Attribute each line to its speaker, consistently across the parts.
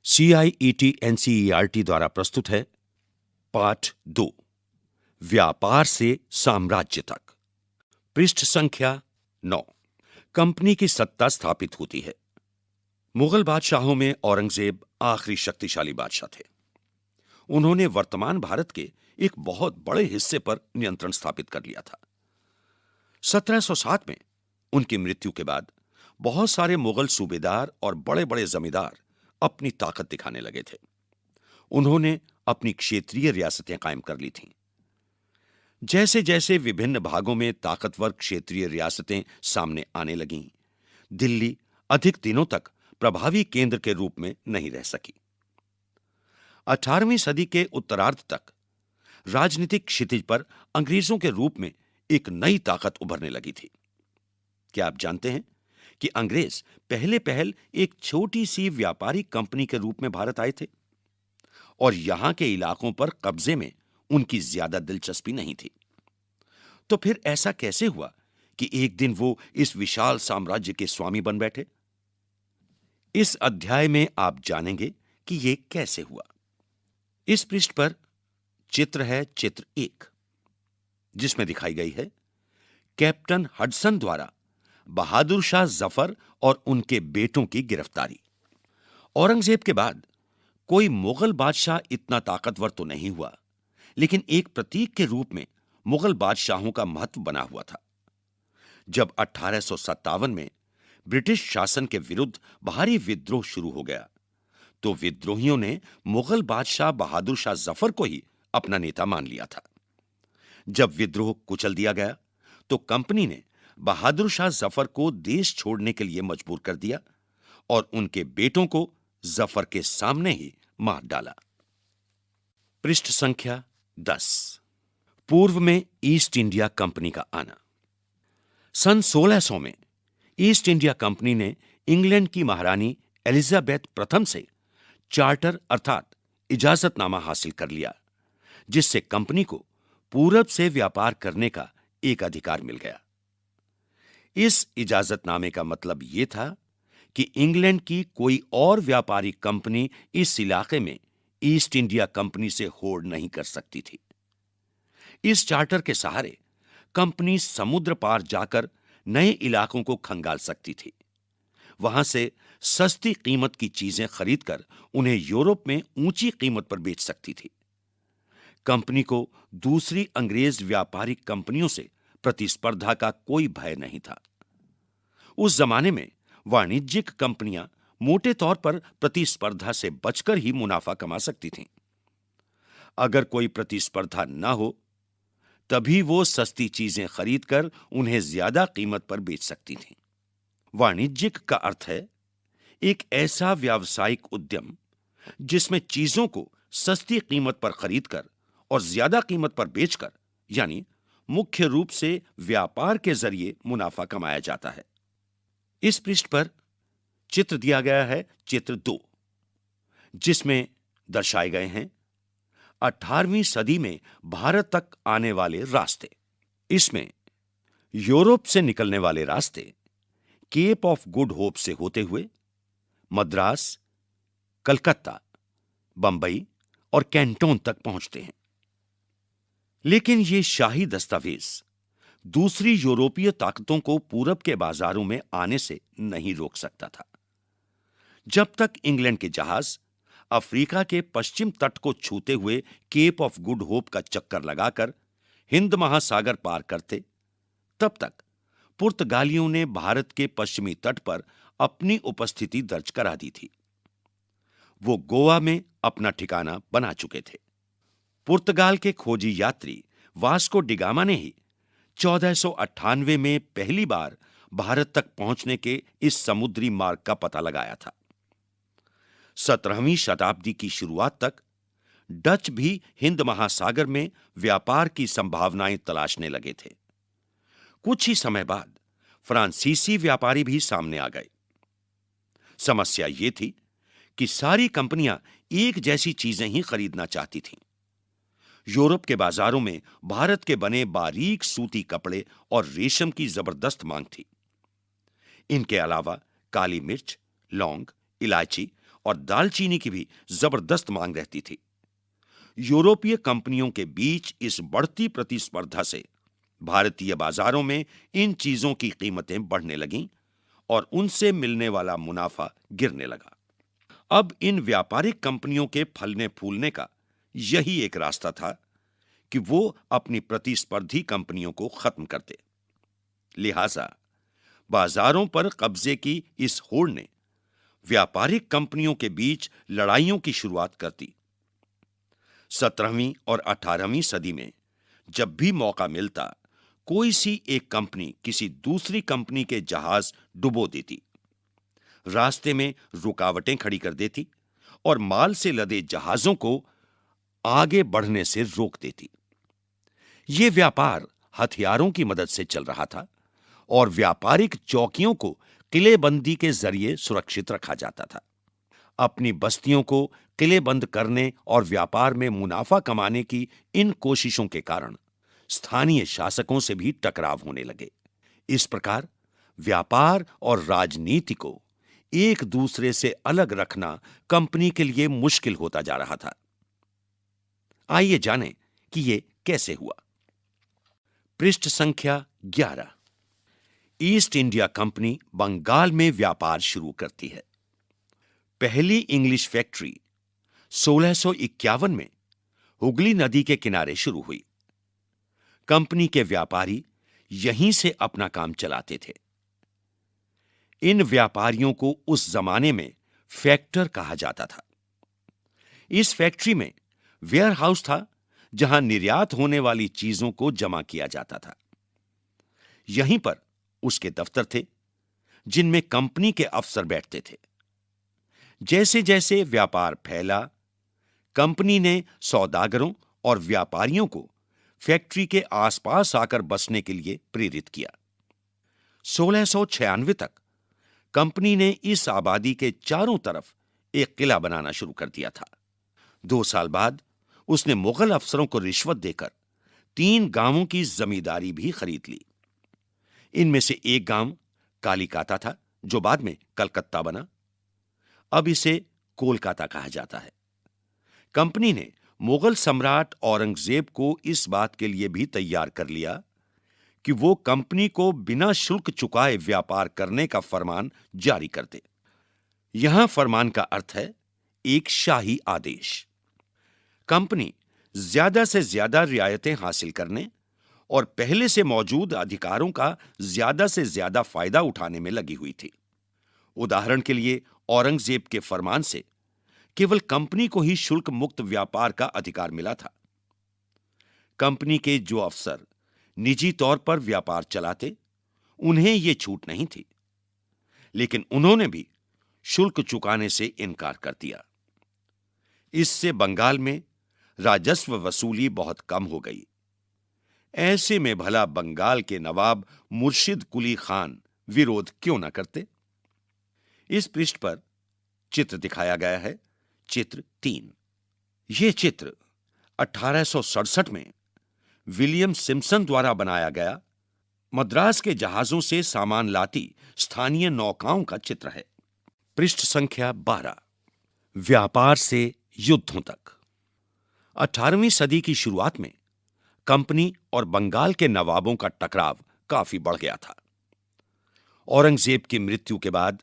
Speaker 1: CIET NCERT द्वारा प्रस्तुत है पाठ 2 व्यापार से साम्राज्य तक। पृष्ठ संख्या 9। कंपनी की सत्ता स्थापित होती है। मुगल बादशाहों में औरंगजेब आखिरी शक्तिशाली बादशाह थे। उन्होंने वर्तमान भारत के एक बहुत बड़े हिस्से पर नियंत्रण स्थापित कर लिया था। 1707 में उनकी मृत्यु के बाद बहुत सारे मुगल सूबेदार और बड़े बड़े जमींदार अपनी ताकत दिखाने लगे थे। उन्होंने अपनी क्षेत्रीय रियासतें कायम कर ली थीं। जैसे जैसे विभिन्न भागों में ताकतवर क्षेत्रीय रियासतें सामने आने लगीं, दिल्ली अधिक दिनों तक प्रभावी केंद्र के रूप में नहीं रह सकी। 18वीं सदी के उत्तरार्ध तक राजनीतिक क्षितिज पर अंग्रेजों के रूप में एक नई ताकत उभरने लगी थी। क्या आप जानते हैं कि अंग्रेज पहले पहल एक छोटी सी व्यापारी कंपनी के रूप में भारत आए थे और यहां के इलाकों पर कब्जे में उनकी ज्यादा दिलचस्पी नहीं थी। तो फिर ऐसा कैसे हुआ कि एक दिन वो इस विशाल साम्राज्य के स्वामी बन बैठे? इस अध्याय में आप जानेंगे कि यह कैसे हुआ। इस पृष्ठ पर चित्र है, चित्र 1, जिसमें दिखाई गई है कैप्टन हडसन द्वारा बहादुर शाह जफर और उनके बेटों की गिरफ्तारी। औरंगजेब के बाद कोई मुगल बादशाह इतना ताकतवर तो नहीं हुआ, लेकिन एक प्रतीक के रूप में मुगल बादशाहों का महत्व बना हुआ था। जब 1857 में ब्रिटिश शासन के विरुद्ध भारी विद्रोह शुरू हो गया, तो विद्रोहियों ने मुगल बादशाह बहादुर शाह जफर को ही अपना नेता मान लिया था। जब विद्रोह कुचल दिया गया, तो कंपनी ने बहादुर शाह जफर को देश छोड़ने के लिए मजबूर कर दिया और उनके बेटों को जफर के सामने ही मार डाला। पृष्ठ संख्या 10। पूर्व में ईस्ट इंडिया कंपनी का आना। सन 1600 में ईस्ट इंडिया कंपनी ने इंग्लैंड की महारानी एलिजाबेथ प्रथम से चार्टर अर्थात इजाजतनामा हासिल कर लिया, जिससे कंपनी को पूरब से व्यापार करने का एक अधिकार मिल गया। इस इजाजतनामे का मतलब यह था कि इंग्लैंड की कोई और व्यापारी कंपनी इस इलाके में ईस्ट इंडिया कंपनी से होड़ नहीं कर सकती थी। इस चार्टर के सहारे कंपनी समुद्र पार जाकर नए इलाकों को खंगाल सकती थी। वहां से सस्ती कीमत की चीजें खरीदकर उन्हें यूरोप में ऊंची कीमत पर बेच सकती थी। कंपनी को दूसरी अंग्रेज व्यापारिक कंपनियों से प्रतिस्पर्धा का कोई भय नहीं था। उस जमाने में वाणिज्यिक कंपनियां मोटे तौर पर प्रतिस्पर्धा से बचकर ही मुनाफा कमा सकती थीं। अगर कोई प्रतिस्पर्धा ना हो, तभी वो सस्ती चीजें खरीदकर उन्हें ज्यादा कीमत पर बेच सकती थीं। वाणिज्यिक का अर्थ है एक ऐसा व्यावसायिक उद्यम जिसमें चीजों को सस्ती कीमत पर खरीदकर और ज्यादा कीमत पर बेचकर, यानी मुख्य रूप से व्यापार के जरिए मुनाफा कमाया जाता है। इस पृष्ठ पर चित्र दिया गया है, चित्र 2, जिसमें दर्शाए गए हैं 18वीं सदी में भारत तक आने वाले रास्ते। इसमें यूरोप से निकलने वाले रास्ते केप ऑफ गुड होप से होते हुए मद्रास, कलकत्ता, बंबई और कैंटोन तक पहुंचते हैं। लेकिन ये शाही दस्तावेज दूसरी यूरोपीय ताकतों को पूरब के बाजारों में आने से नहीं रोक सकता था। जब तक इंग्लैंड के जहाज अफ्रीका के पश्चिम तट को छूते हुए केप ऑफ गुड होप का चक्कर लगाकर हिंद महासागर पार करते, तब तक पुर्तगालियों ने भारत के पश्चिमी तट पर अपनी उपस्थिति दर्ज करा दी थी। वो गोवा में अपना ठिकाना बना चुके थे। पुर्तगाल के खोजी यात्री वास्को डिगामा ने ही 1498 में पहली बार भारत तक पहुंचने के इस समुद्री मार्ग का पता लगाया था। 17वीं शताब्दी की शुरुआत तक डच भी हिंद महासागर में व्यापार की संभावनाएं तलाशने लगे थे। कुछ ही समय बाद फ्रांसीसी व्यापारी भी सामने आ गए। समस्या यह थी कि सारी कंपनियां एक जैसी चीजें ही खरीदना चाहती थीं। यूरोप के बाजारों में भारत के बने बारीक सूती कपड़े और रेशम की जबरदस्त मांग थी। इनके अलावा काली मिर्च, लौंग, इलायची और दालचीनी की भी जबरदस्त मांग रहती थी। यूरोपीय कंपनियों के बीच इस बढ़ती प्रतिस्पर्धा से भारतीय बाजारों में इन चीजों की कीमतें बढ़ने लगीं और उनसे मिलने वाला मुनाफा गिरने लगा। अब इन व्यापारिक कंपनियों के फलने फूलने का यही एक रास्ता था कि वो अपनी प्रतिस्पर्धी कंपनियों को खत्म करते। लिहाजा बाजारों पर कब्जे की इस होड़ ने व्यापारिक कंपनियों के बीच लड़ाइयों की शुरुआत कर दी। 17वीं और 18वीं सदी में जब भी मौका मिलता, कोई सी एक कंपनी किसी दूसरी कंपनी के जहाज डुबो देती, रास्ते में रुकावटें खड़ी कर देती और माल से लदे जहाजों को आगे बढ़ने से रोक देती। यह व्यापार हथियारों की मदद से चल रहा था और व्यापारिक चौकियों को किलेबंदी के जरिए सुरक्षित रखा जाता था। अपनी बस्तियों को किलेबंद करने और व्यापार में मुनाफा कमाने की इन कोशिशों के कारण स्थानीय शासकों से भी टकराव होने लगे। इस प्रकार व्यापार और राजनीति को एक दूसरे से अलग रखना कंपनी के लिए मुश्किल होता जा रहा था। आइए जानें कि यह कैसे हुआ। पृष्ठ संख्या 11। ईस्ट इंडिया कंपनी बंगाल में व्यापार शुरू करती है। पहली इंग्लिश फैक्ट्री 1651 में हुगली नदी के किनारे शुरू हुई। कंपनी के व्यापारी यहीं से अपना काम चलाते थे। इन व्यापारियों को उस जमाने में फैक्टर कहा जाता था। इस फैक्ट्री में वेयरहाउस था जहां निर्यात होने वाली चीजों को जमा किया जाता था। यहीं पर उसके दफ्तर थे जिनमें कंपनी के अफसर बैठते थे। जैसे जैसे व्यापार फैला, कंपनी ने सौदागरों और व्यापारियों को फैक्ट्री के आसपास आकर बसने के लिए प्रेरित किया। 1696 तक कंपनी ने इस आबादी के चारों तरफ एक किला बनाना शुरू कर दिया था। 2 साल बाद उसने मुगल अफसरों को रिश्वत देकर 3 गांवों की जमींदारी भी खरीद ली। इनमें से एक गांव कालीकाता था जो बाद में कलकत्ता बना। अब इसे कोलकाता कहा जाता है। कंपनी ने मुगल सम्राट औरंगजेब को इस बात के लिए भी तैयार कर लिया कि वो कंपनी को बिना शुल्क चुकाए व्यापार करने का फरमान जारी कर दे। यहां फरमान का अर्थ है एक शाही आदेश। कंपनी ज्यादा से ज्यादा रियायतें हासिल करने और पहले से मौजूद अधिकारों का ज्यादा से ज्यादा फायदा उठाने में लगी हुई थी। उदाहरण के लिए औरंगजेब के फरमान से केवल कंपनी को ही शुल्क मुक्त व्यापार का अधिकार मिला था। कंपनी के जो अफसर निजी तौर पर व्यापार चलाते, उन्हें यह छूट नहीं थी, लेकिन उन्होंने भी शुल्क चुकाने से इनकार कर दिया। इससे बंगाल में राजस्व वसूली बहुत कम हो गई। ऐसे में भला बंगाल के नवाब मुर्शिद कुली खान विरोध क्यों न करते। इस पृष्ठ पर चित्र दिखाया गया है, चित्र 3। यह चित्र 1867 में विलियम सिम्पसन द्वारा बनाया गया मद्रास के जहाजों से सामान लाती स्थानीय नौकाओं का चित्र है। पृष्ठ संख्या 12। व्यापार से युद्धों तक। 18वीं सदी की शुरुआत में कंपनी और बंगाल के नवाबों का टकराव काफी बढ़ गया था। औरंगजेब की मृत्यु के बाद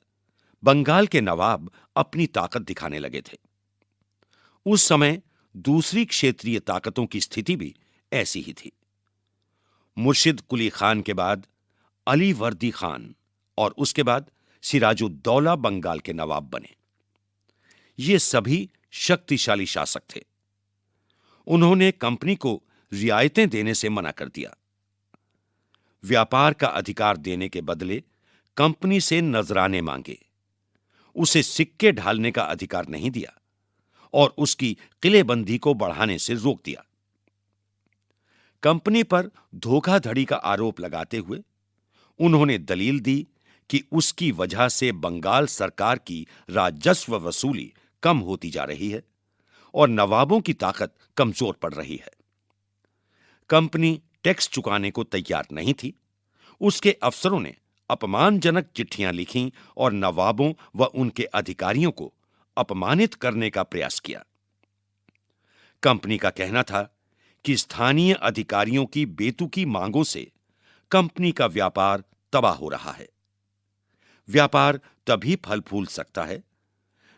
Speaker 1: बंगाल के नवाब अपनी ताकत दिखाने लगे थे। उस समय दूसरी क्षेत्रीय ताकतों की स्थिति भी ऐसी ही थी। मुर्शिद कुली खान के बाद अली वर्दी खान और उसके बाद सिराजुद्दौला बंगाल के नवाब बने। ये सभी शक्तिशाली शासक थे। उन्होंने कंपनी को रियायतें देने से मना कर दिया। व्यापार का अधिकार देने के बदले कंपनी से नजराने मांगे, उसे सिक्के ढालने का अधिकार नहीं दिया और उसकी किलेबंदी को बढ़ाने से रोक दिया। कंपनी पर धोखाधड़ी का आरोप लगाते हुए उन्होंने दलील दी कि उसकी वजह से बंगाल सरकार की राजस्व वसूली कम होती जा रही है और नवाबों की ताकत कमजोर पड़ रही है। कंपनी टैक्स चुकाने को तैयार नहीं थी। उसके अफसरों ने अपमानजनक चिट्ठियां लिखीं और नवाबों व उनके अधिकारियों को अपमानित करने का प्रयास किया। कंपनी का कहना था कि स्थानीय अधिकारियों की बेतुकी मांगों से कंपनी का व्यापार तबाह हो रहा है। व्यापार तभी फल फूल सकता है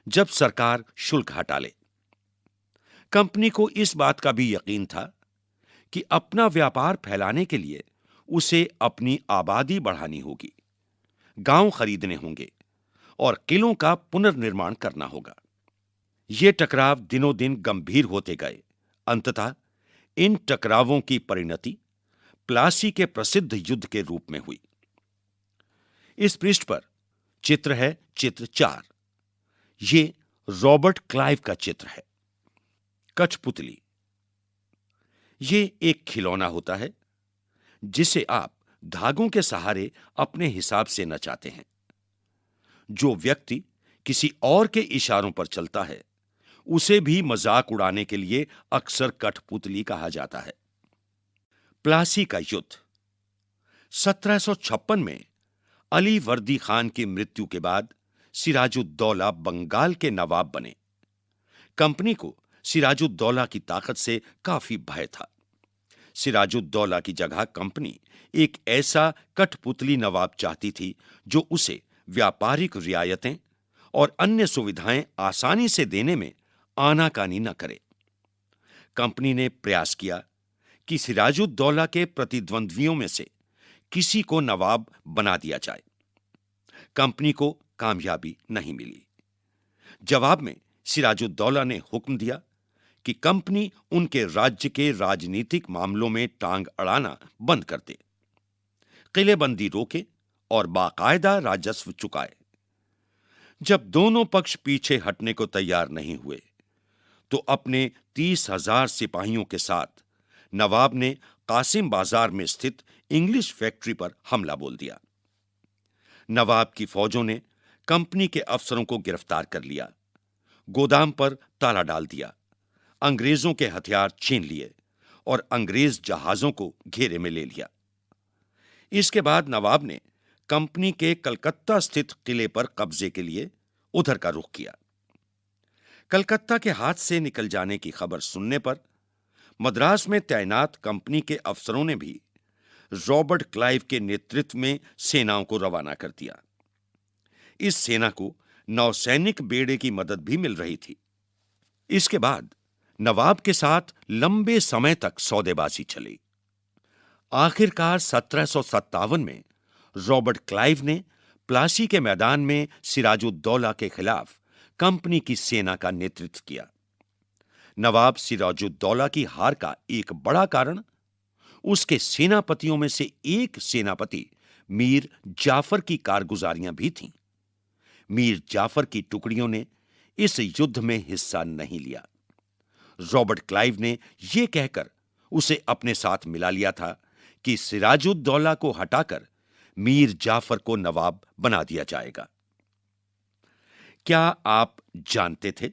Speaker 1: जब सरकार शुल्क हटा ले। कंपनी को इस बात का भी यकीन था कि अपना व्यापार फैलाने के लिए उसे अपनी आबादी बढ़ानी होगी, गांव खरीदने होंगे और किलों का पुनर्निर्माण करना होगा। ये टकराव दिनों दिन गंभीर होते गए। अंततः इन टकरावों की परिणति प्लासी के प्रसिद्ध युद्ध के रूप में हुई। इस पृष्ठ पर चित्र है चित्र 4। ये रॉबर्ट क्लाइव का चित्र है। कठपुतली ये एक खिलौना होता है जिसे आप धागों के सहारे अपने हिसाब से नचाते हैं। जो व्यक्ति किसी और के इशारों पर चलता है उसे भी मजाक उड़ाने के लिए अक्सर कठपुतली कहा जाता है। प्लासी का युद्ध 1756 में अली वर्दी खान की मृत्यु के बाद सिराजुद्दौला बंगाल के नवाब बने। कंपनी को सिराजुद्दौला की ताकत से काफी भय था। सिराजुद्दौला की जगह कंपनी एक ऐसा कठपुतली नवाब चाहती थी जो उसे व्यापारिक रियायतें और अन्य सुविधाएं आसानी से देने में आनाकानी न करे। कंपनी ने प्रयास किया कि सिराजुद्दौला के प्रतिद्वंद्वियों में से किसी को नवाब बना दिया जाए। कंपनी को कामयाबी नहीं मिली। जवाब में सिराजुद्दौला ने हुक्म दिया कि कंपनी उनके राज्य के राजनीतिक मामलों में टांग अड़ाना बंद कर दे, किलेबंदी रोके और बाकायदा राजस्व चुकाए। जब दोनों पक्ष पीछे हटने को तैयार नहीं हुए तो अपने 30,000 सिपाहियों के साथ नवाब ने कासिम बाजार में स्थित इंग्लिश फैक्ट्री पर हमला बोल दिया। नवाब की फौजों ने कंपनी के अफसरों को गिरफ्तार कर लिया, गोदाम पर ताला डाल दिया, अंग्रेजों के हथियार छीन लिए और अंग्रेज जहाजों को घेरे में ले लिया। इसके बाद नवाब ने कंपनी के कलकत्ता स्थित किले पर कब्जे के लिए उधर का रुख किया। कलकत्ता के हाथ से निकल जाने की खबर सुनने पर मद्रास में तैनात कंपनी के अफसरों ने भी रॉबर्ट क्लाइव के नेतृत्व में सेनाओं को रवाना कर दिया। इस सेना को नौसैनिक बेड़े की मदद भी मिल रही थी। इसके बाद नवाब के साथ लंबे समय तक सौदेबाजी चली। आखिरकार 1757 में रॉबर्ट क्लाइव ने प्लासी के मैदान में सिराजुद्दौला के खिलाफ कंपनी की सेना का नेतृत्व किया। नवाब सिराजुद्दौला की हार का एक बड़ा कारण उसके सेनापतियों में से एक सेनापति मीर जाफर की कारगुजारियां भी थीं। मीर जाफर की टुकड़ियों ने इस युद्ध में हिस्सा नहीं लिया। रॉबर्ट क्लाइव ने यह कहकर उसे अपने साथ मिला लिया था कि सिराजुद्दौला को हटाकर मीर जाफर को नवाब बना दिया जाएगा। क्या आप जानते थे?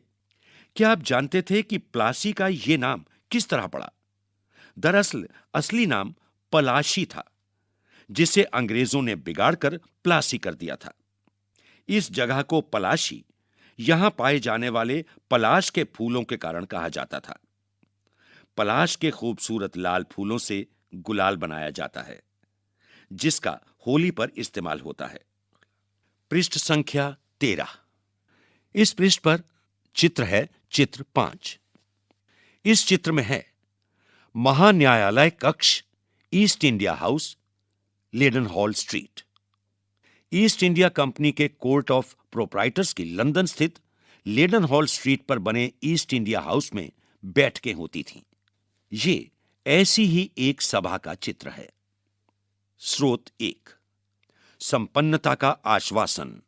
Speaker 1: क्या आप जानते थे कि प्लासी का यह नाम किस तरह पड़ा? दरअसल असली नाम पलाशी था, जिसे अंग्रेजों ने बिगाड़कर प्लासी कर दिया था। इस जगह को पलाशी यहां पाए जाने वाले पलाश के फूलों के कारण कहा जाता था। पलाश के खूबसूरत लाल फूलों से गुलाल बनाया जाता है, जिसका होली पर इस्तेमाल होता है। पृष्ठ संख्या 13। इस पृष्ठ पर चित्र है चित्र 5। इस चित्र में है महान्यायालय कक्ष, East India House, Leadenhall Street. East India Company के कोर्ट ऑफ प्रोप्राइटर्स की लंदन स्थित लेडनहॉल स्ट्रीट पर बने ईस्ट इंडिया हाउस में बैठकें होती थीं। ये ऐसी ही एक सभा का चित्र है। स्रोत 1, संपन्नता का आश्वासन।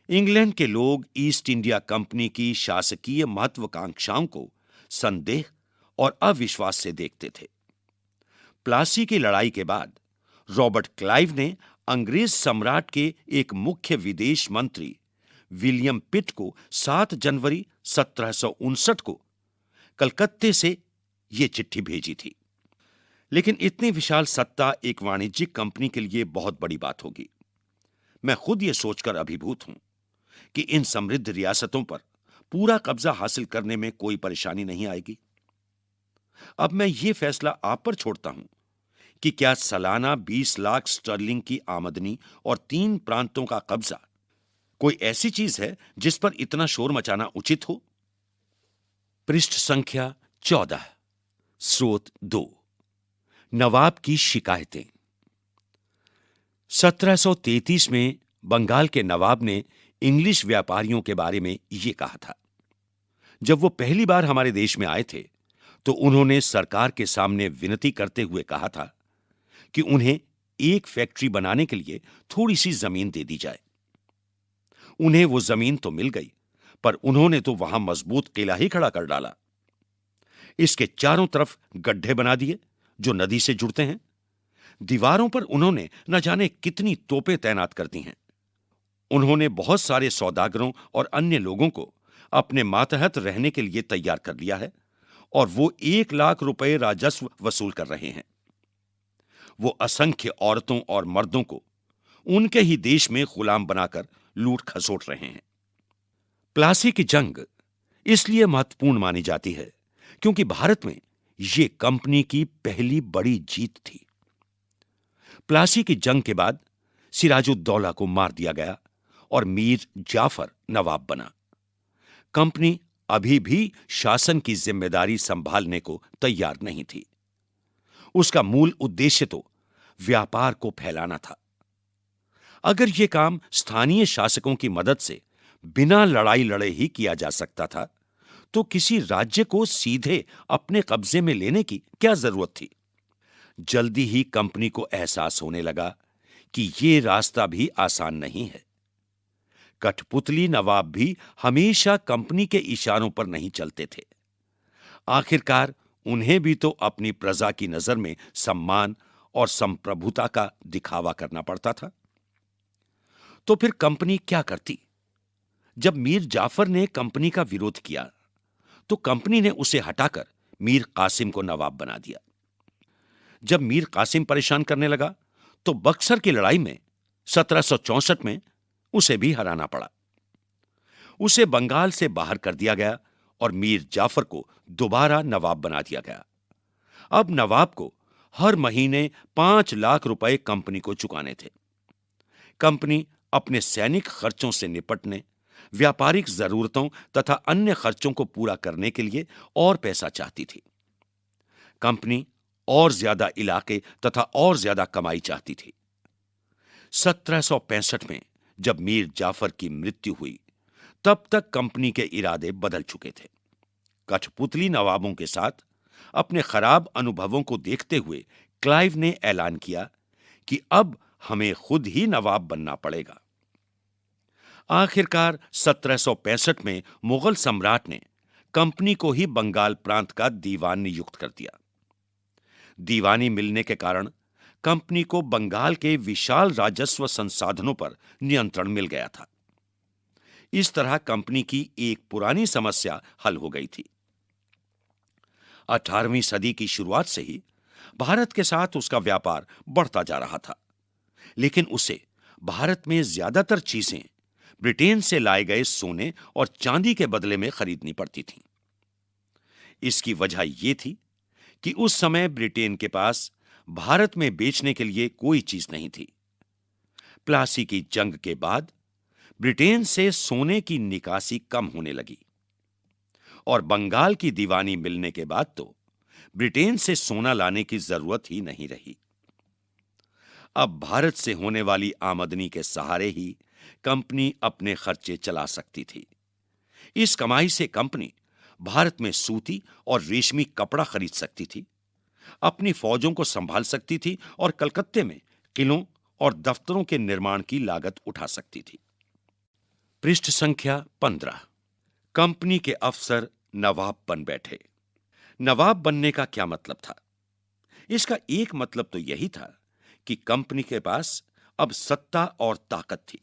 Speaker 1: इंग्लैंड के लोग ईस्ट इंडिया कंपनी की शासकीय महत्वाकांक्षाओं को संदेह और अविश्वास से देखते थे। प्लासी की लड़ाई के बाद रॉबर्ट क्लाइव ने अंग्रेज सम्राट के एक मुख्य विदेश मंत्री विलियम पिट को 7 जनवरी 1759 को कलकत्ते से यह चिट्ठी भेजी थी। लेकिन इतनी विशाल सत्ता एक वाणिज्यिक कंपनी के लिए बहुत बड़ी बात होगी। मैं खुद यह सोचकर अभिभूत हूं कि इन समृद्ध रियासतों पर पूरा कब्जा हासिल करने में कोई परेशानी नहीं आएगी। अब मैं यह फैसला आप पर छोड़ता हूं कि क्या सालाना 20 लाख स्टर्लिंग की आमदनी और 3 प्रांतों का कब्जा कोई ऐसी चीज है जिस पर इतना शोर मचाना उचित हो। पृष्ठ संख्या 14, स्रोत 2, नवाब की शिकायतें। 1733 में बंगाल के नवाब ने इंग्लिश व्यापारियों के बारे में यह कहा था। जब वो पहली बार हमारे देश में आए थे तो उन्होंने सरकार के सामने विनती करते हुए कहा था कि उन्हें एक फैक्ट्री बनाने के लिए थोड़ी सी जमीन दे दी जाए। उन्हें वो जमीन तो मिल गई, पर उन्होंने तो वहां मजबूत किला ही खड़ा कर डाला। इसके चारों तरफ गड्ढे बना दिए जो नदी से जुड़ते हैं। दीवारों पर उन्होंने न जाने कितनी तोपें तैनात कर दी हैं। उन्होंने बहुत सारे सौदागरों और अन्य लोगों को अपने मातहत रहने के लिए तैयार कर लिया है और वो 1 लाख रुपए राजस्व वसूल कर रहे हैं। वो असंख्य औरतों और मर्दों को उनके ही देश में गुलाम बनाकर लूट खसोट रहे हैं। प्लासी की जंग इसलिए महत्वपूर्ण मानी जाती है क्योंकि भारत में यह कंपनी की पहली बड़ी जीत थी। प्लासी की जंग के बाद सिराजुद्दौला को मार दिया गया और मीर जाफर नवाब बना। कंपनी अभी भी शासन की जिम्मेदारी संभालने को तैयार नहीं थी। उसका मूल उद्देश्य तो व्यापार को फैलाना था। अगर यह काम स्थानीय शासकों की मदद से बिना लड़ाई लड़े ही किया जा सकता था तो किसी राज्य को सीधे अपने कब्जे में लेने की क्या जरूरत थी। जल्दी ही कंपनी को एहसास होने लगा कि यह रास्ता भी आसान नहीं है। कठपुतली नवाब भी हमेशा कंपनी के इशारों पर नहीं चलते थे। आखिरकार उन्हें भी तो अपनी प्रजा की नजर में सम्मान और संप्रभुता का दिखावा करना पड़ता था। तो फिर कंपनी क्या करती? जब मीर जाफर ने कंपनी का विरोध किया तो कंपनी ने उसे हटाकर मीर कासिम को नवाब बना दिया। जब मीर कासिम परेशान करने लगा तो बक्सर की लड़ाई में 1764 में उसे भी हराना पड़ा। उसे बंगाल से बाहर कर दिया गया और मीर जाफर को दोबारा नवाब बना दिया गया। अब नवाब को हर महीने 5 लाख रुपए कंपनी को चुकाने थे। कंपनी अपने सैनिक खर्चों से निपटने, व्यापारिक जरूरतों तथा अन्य खर्चों को पूरा करने के लिए और पैसा चाहती थी। कंपनी और ज्यादा इलाके तथा और ज्यादा कमाई चाहती थी। 1765 में जब मीर जाफर की मृत्यु हुई तब तक कंपनी के इरादे बदल चुके थे। कठपुतली नवाबों के साथ अपने खराब अनुभवों को देखते हुए क्लाइव ने ऐलान किया कि अब हमें खुद ही नवाब बनना पड़ेगा। आखिरकार 1765 में मुगल सम्राट ने कंपनी को ही बंगाल प्रांत का दीवान नियुक्त कर दिया। दीवानी मिलने के कारण कंपनी को बंगाल के विशाल राजस्व संसाधनों पर नियंत्रण मिल गया था। इस तरह कंपनी की एक पुरानी समस्या हल हो गई थी। 18वीं सदी की शुरुआत से ही भारत के साथ उसका व्यापार बढ़ता जा रहा था, लेकिन उसे भारत में ज्यादातर चीजें ब्रिटेन से लाए गए सोने और चांदी के बदले में खरीदनी पड़ती थीं। इसकी वजह यह थी कि उस समय ब्रिटेन के पास भारत में बेचने के लिए कोई चीज नहीं थी। प्लासी की जंग के बाद ब्रिटेन से सोने की निकासी कम होने लगी और बंगाल की दीवानी मिलने के बाद तो ब्रिटेन से सोना लाने की जरूरत ही नहीं रही। अब भारत से होने वाली आमदनी के सहारे ही कंपनी अपने खर्चे चला सकती थी। इस कमाई से कंपनी भारत में सूती और रेशमी कपड़ा खरीद सकती थी, अपनी फौजों को संभाल सकती थी और कलकत्ते में किलों और दफ्तरों के निर्माण की लागत उठा सकती थी। पृष्ठ संख्या 15, कंपनी के अफसर नवाब बन बैठे। नवाब बनने का क्या मतलब था? इसका एक मतलब तो यही था कि कंपनी के पास अब सत्ता और ताकत थी,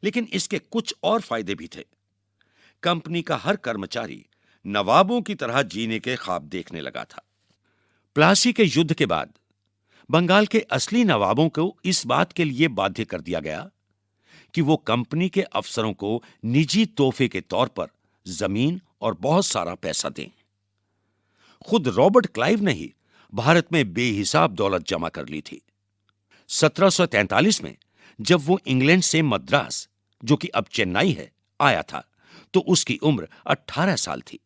Speaker 1: लेकिन इसके कुछ और फायदे भी थे। कंपनी का हर कर्मचारी नवाबों की तरह जीने के ख्वाब देखने लगा था। प्लासी के युद्ध के बाद बंगाल के असली नवाबों को इस बात के लिए बाध्य कर दिया गया कि वो कंपनी के अफसरों को निजी तोहफे के तौर पर जमीन और बहुत सारा पैसा दें। खुद रॉबर्ट क्लाइव ने ही भारत में बेहिसाब दौलत जमा कर ली थी। 1743 में जब वो इंग्लैंड से मद्रास, जो कि अब चेन्नई है, आया था तो उसकी उम्र 18 साल थी।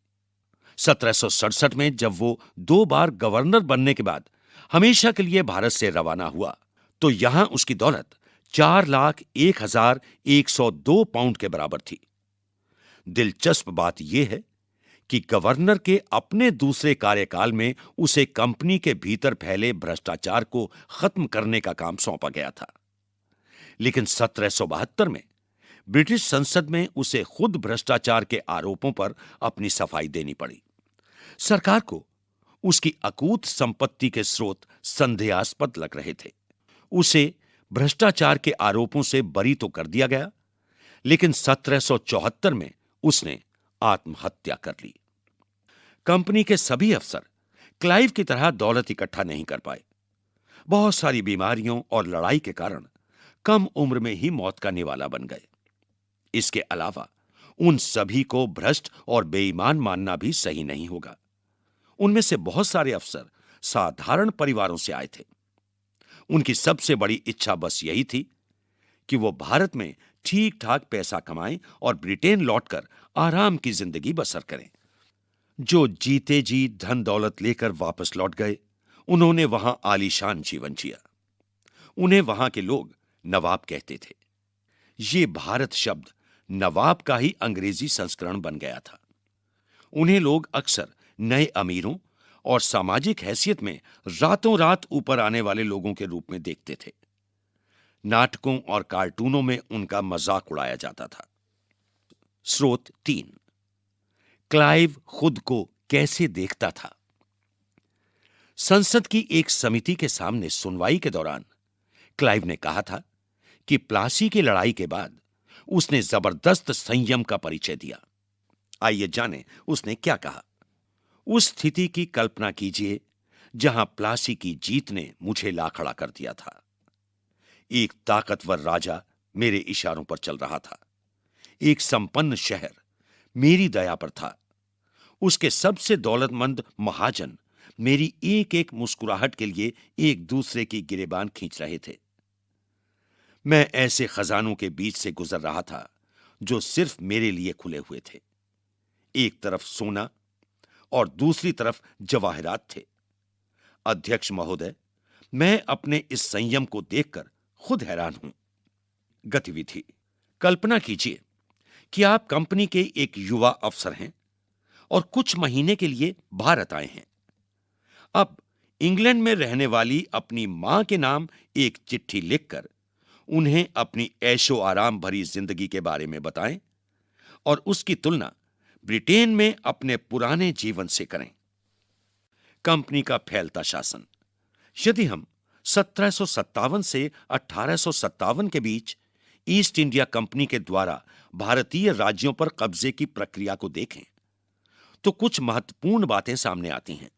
Speaker 1: 1767 में जब वो 2 बार गवर्नर बनने के बाद हमेशा के लिए भारत से रवाना हुआ तो यहां उसकी दौलत 4,01,102 पाउंड के बराबर थी। दिलचस्प बात यह है कि गवर्नर के अपने दूसरे कार्यकाल में उसे कंपनी के भीतर फैले भ्रष्टाचार को खत्म करने का काम सौंपा गया था, लेकिन 1772 में ब्रिटिश संसद में उसे खुद भ्रष्टाचार के आरोपों पर अपनी सफाई देनी पड़ी। सरकार को उसकी अकूत संपत्ति के स्रोत संदेहास्पद लग रहे थे। उसे भ्रष्टाचार के आरोपों से बरी तो कर दिया गया, लेकिन 1774 में उसने आत्महत्या कर ली। कंपनी के सभी अफसर क्लाइव की तरह दौलत इकट्ठा नहीं कर पाए। बहुत सारी बीमारियों और लड़ाई के कारण कम उम्र में ही मौत का निवाला बन गए। इसके अलावा उन सभी को भ्रष्ट और बेईमान मानना भी सही नहीं होगा। उनमें से बहुत सारे अफसर साधारण परिवारों से आए थे। उनकी सबसे बड़ी इच्छा बस यही थी कि वो भारत में ठीक ठाक पैसा कमाएं और ब्रिटेन लौटकर आराम की जिंदगी बसर करें। जो जीते जी धन दौलत लेकर वापस लौट गए, उन्होंने वहां आलीशान जीवन जिया। उन्हें वहां के लोग नवाब कहते थे। ये भारत शब्द नवाब का ही अंग्रेजी संस्करण बन गया था। उन्हें लोग अक्सर नए अमीरों और सामाजिक हैसियत में रातों रात ऊपर आने वाले लोगों के रूप में देखते थे। नाटकों और कार्टूनों में उनका मजाक उड़ाया जाता था। स्रोत 3, क्लाइव खुद को कैसे देखता था। संसद की एक समिति के सामने सुनवाई के दौरान क्लाइव ने कहा था कि प्लासी की लड़ाई के बाद उसने जबरदस्त संयम का परिचय दिया। आइए जानें उसने क्या कहा। उस स्थिति की कल्पना कीजिए जहां प्लासी की जीत ने मुझे ला खड़ा कर दिया था। एक ताकतवर राजा मेरे इशारों पर चल रहा था। एक संपन्न शहर मेरी दया पर था। उसके सबसे दौलतमंद महाजन मेरी एक एक मुस्कुराहट के लिए एक दूसरे की गिरेबान खींच रहे थे। मैं ऐसे खजानों के बीच से गुजर रहा था जो सिर्फ मेरे लिए खुले हुए थे। एक तरफ सोना और दूसरी तरफ जवाहरात थे। अध्यक्ष महोदय, मैं अपने इस संयम को देखकर खुद हैरान हूं। गतिविधि: कल्पना कीजिए कि आप कंपनी के एक युवा अफसर हैं और कुछ महीने के लिए भारत आए हैं। अब इंग्लैंड में रहने वाली अपनी मां के नाम एक चिट्ठी लिखकर उन्हें अपनी ऐशो आराम भरी जिंदगी के बारे में बताएं और उसकी तुलना ब्रिटेन में अपने पुराने जीवन से करें। कंपनी का फैलता शासन। यदि हम 1757 से 1857 के बीच ईस्ट इंडिया कंपनी के द्वारा भारतीय राज्यों पर कब्जे की प्रक्रिया को देखें तो कुछ महत्वपूर्ण बातें सामने आती हैं।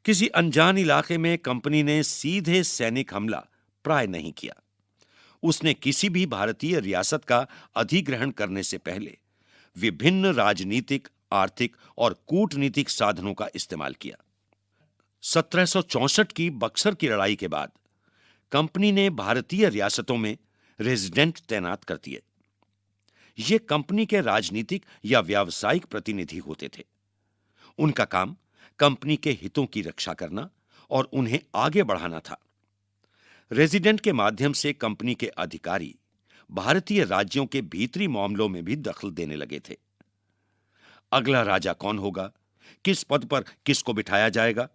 Speaker 1: किसी अनजान इलाके में कंपनी ने सीधे सैनिक हमला प्राय नहीं किया। उसने किसी भी भारतीय रियासत का अधिग्रहण करने से पहले विभिन्न राजनीतिक, आर्थिक और कूटनीतिक साधनों का इस्तेमाल किया। 1764 की बक्सर की लड़ाई के बाद कंपनी ने भारतीय रियासतों में रेजिडेंट तैनात कर दिए। ये कंपनी के राजनीतिक या व्यावसायिक प्रतिनिधि होते थे। उनका काम कंपनी के हितों की रक्षा करना और उन्हें आगे बढ़ाना था। रेजिडेंट के माध्यम से कंपनी के अधिकारी भारतीय राज्यों के भीतरी मामलों में भी दखल देने लगे थे। अगला राजा कौन होगा, किस पद पर किसको बिठाया जाएगा,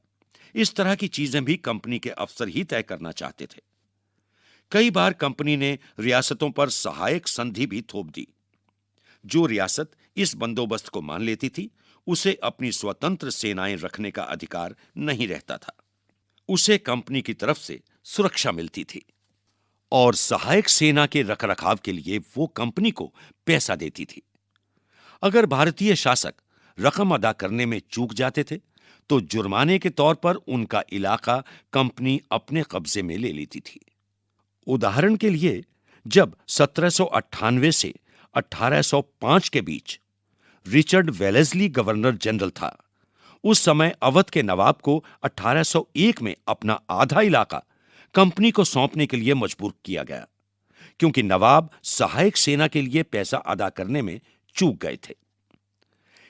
Speaker 1: इस तरह की चीजें भी कंपनी के अफसर ही तय करना चाहते थे। कई बार कंपनी ने रियासतों पर सहायक संधि भी थोप दी। जो रियासत इस बंदोबस्त को मान लेती थी, उसे अपनी स्वतंत्र सेनाएं रखने का अधिकार नहीं रहता था। उसे कंपनी की तरफ से सुरक्षा मिलती थी और सहायक सेना के रखरखाव के लिए वो कंपनी को पैसा देती थी। अगर भारतीय शासक रकम अदा करने में चूक जाते थे तो जुर्माने के तौर पर उनका इलाका कंपनी अपने कब्जे में ले लेती थी। उदाहरण के लिए, जब 1798 से 1805 के बीच रिचर्ड वेलेस्ली गवर्नर जनरल था, उस समय अवध के नवाब को 1801 में अपना आधा इलाका कंपनी को सौंपने के लिए मजबूर किया गया, क्योंकि नवाब सहायक सेना के लिए पैसा अदा करने में चूक गए थे।